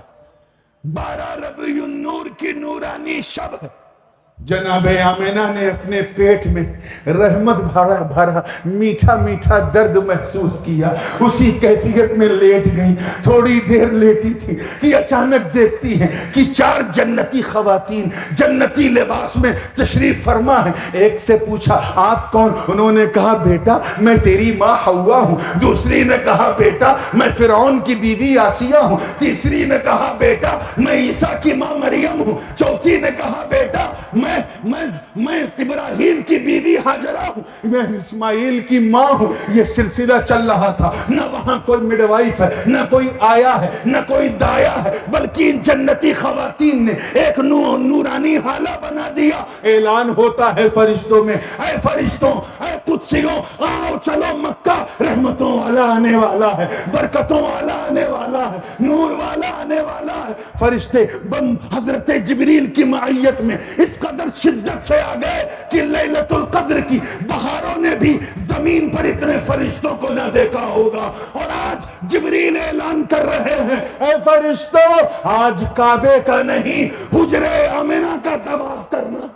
12 ربیع النور کی نورانی شب ہے. جناب آمینہ نے اپنے پیٹ میں رحمت بھرا میٹھا میٹھا درد محسوس کیا. اسی کیفیت میں لیٹ گئی. تھوڑی دیر لیٹی تھی کہ اچانک دیکھتی ہیں کہ 4 جنتی خواتین جنتی لباس میں تشریف فرما ہے. ایک سے پوچھا, آپ کون؟ انہوں نے کہا, بیٹا میں تیری ماں حوا ہوں. دوسری نے کہا, بیٹا میں فرعون کی بیوی آسیہ ہوں. تیسری نے کہا, بیٹا میں عیسیٰ کی ماں مریم ہوں. چوتھی نے کہا, بیٹا میں ابراہیم کی بیوی ہاجرہ ہوں. میں اسماعیل کی ماں ہوں. یہ سلسلہ چل رہا تھا. نہ وہاں کوئی مڈ وائف ہے، نہ کوئی آیا ہے، نہ کوئی دایا ہے، بلکہ ان جنتی خواتین نے ایک نورانی حالہ بنا دیا. اعلان ہوتا ہے فرشتوں میں، اے فرشتوں، اے قدسیوں، آؤ چلو مکہ، رحمتوں والا آنے والا ہے، برکتوں والا آنے والا ہے، نور والا آنے والا ہے. فرشتے حضرت جبریل کی معیت میں اس قدر شدت سے آ گئے کہ لیلۃ القدر کی بہاروں نے بھی زمین پر اتنے فرشتوں کو نہ دیکھا ہوگا. اور آج جبریل اعلان کر رہے ہیں، اے فرشتوں، آج کعبے کا نہیں، حجرہ آمنہ کا طواف کرنا.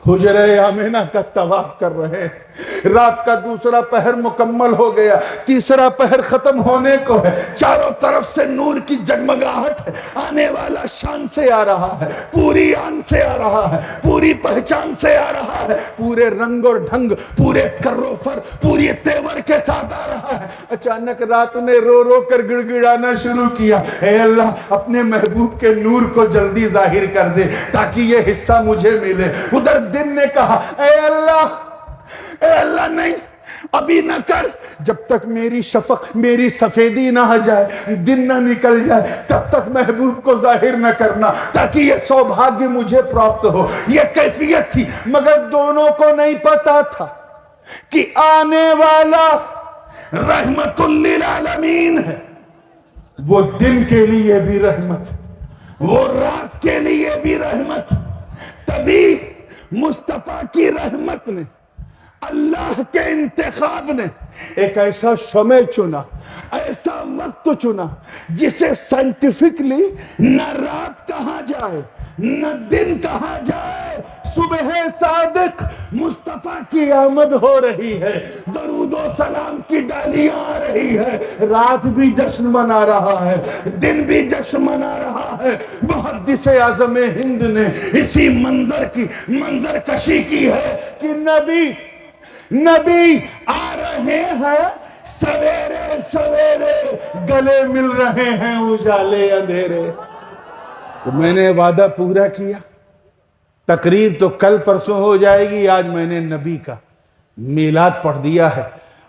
حجرہ آمنہ کا طواف کر رہے ہیں. رات کا دوسرا پہر مکمل ہو گیا، تیسرا پہر ختم ہونے کو ہے. چاروں طرف سے نور کی جگمگاہٹ ہے. آنے والا شان سے آ رہا ہے، پوری آن سے آ رہا ہے، پوری پہچان سے آ رہا ہے، پورے رنگ اور ڈھنگ، پورے کروفر، پوری تیور کے ساتھ آ رہا ہے. اچانک رات نے رو رو کر گڑ گڑانا شروع کیا، اے اللہ اپنے محبوب کے نور کو جلدی ظاہر کر دے تاکہ یہ حصہ مجھے ملے. ادھر دن نے کہا، اے اللہ نہیں، ابھی نہ کر، جب تک میری شفق، میری سفیدی نہ آ جائے، دن نہ نکل جائے، تب تک محبوب کو ظاہر نہ کرنا تاکہ یہ سوبھاگیہ مجھے پراپت ہو. یہ کیفیت تھی، مگر دونوں کو نہیں پتا تھا کہ آنے والا رحمت للعالمین ہے. وہ دن کے لیے بھی رحمت، وہ رات کے لیے بھی رحمت. تبھی مصطفیٰ کی رحمت نے، اللہ کے انتخاب نے ایک ایسا شمع چنا، ایسا وقت چنا جسے سائنٹیفکلی نہ رات کہا جائے نہ دن کہا جائے. صبح صادق مصطفیٰ کی آمد ہو رہی ہے، درود و سلام کی ڈالیاں آ رہی ہے. رات بھی جشن منا رہا ہے، دن بھی جشن منا رہا ہے. محدث اعظم ہند نے اسی منظر کشی کی ہے کہ نبی آ رہے ہیں سویرے سویرے، گلے مل رہے ہیں اجالے اندھیرے. تو میں نے وعدہ پورا کیا. تقریر تو کل پرسوں ہو جائے گی، آج میں نے نبی کا میلاد پڑھ دیا ہے.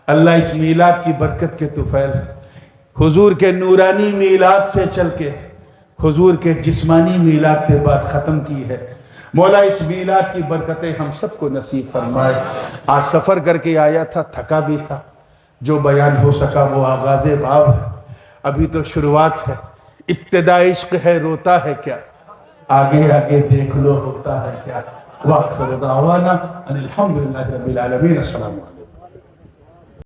اللہ اس میلاد کی برکت کے طفیل حضور کے نورانی میلاد سے چل کے حضور کے جسمانی میلاد کے بعد ختم کی ہے. مولا اس میلاد کی برکتیں ہم سب کو نصیب فرمائے. آج سفر کر کے آیا تھا، تھکا بھی تھا. جو بیان ہو سکا وہ آغاز باب ہے. ابھی تو شروعات ہے. ابتدا عشق ہے، روتا ہے کیا، آگے آگے دیکھ لو ہوتا ہے کیا. وآخر دعوانا ان الحمدللہ رب العالمین. السلام علیکم.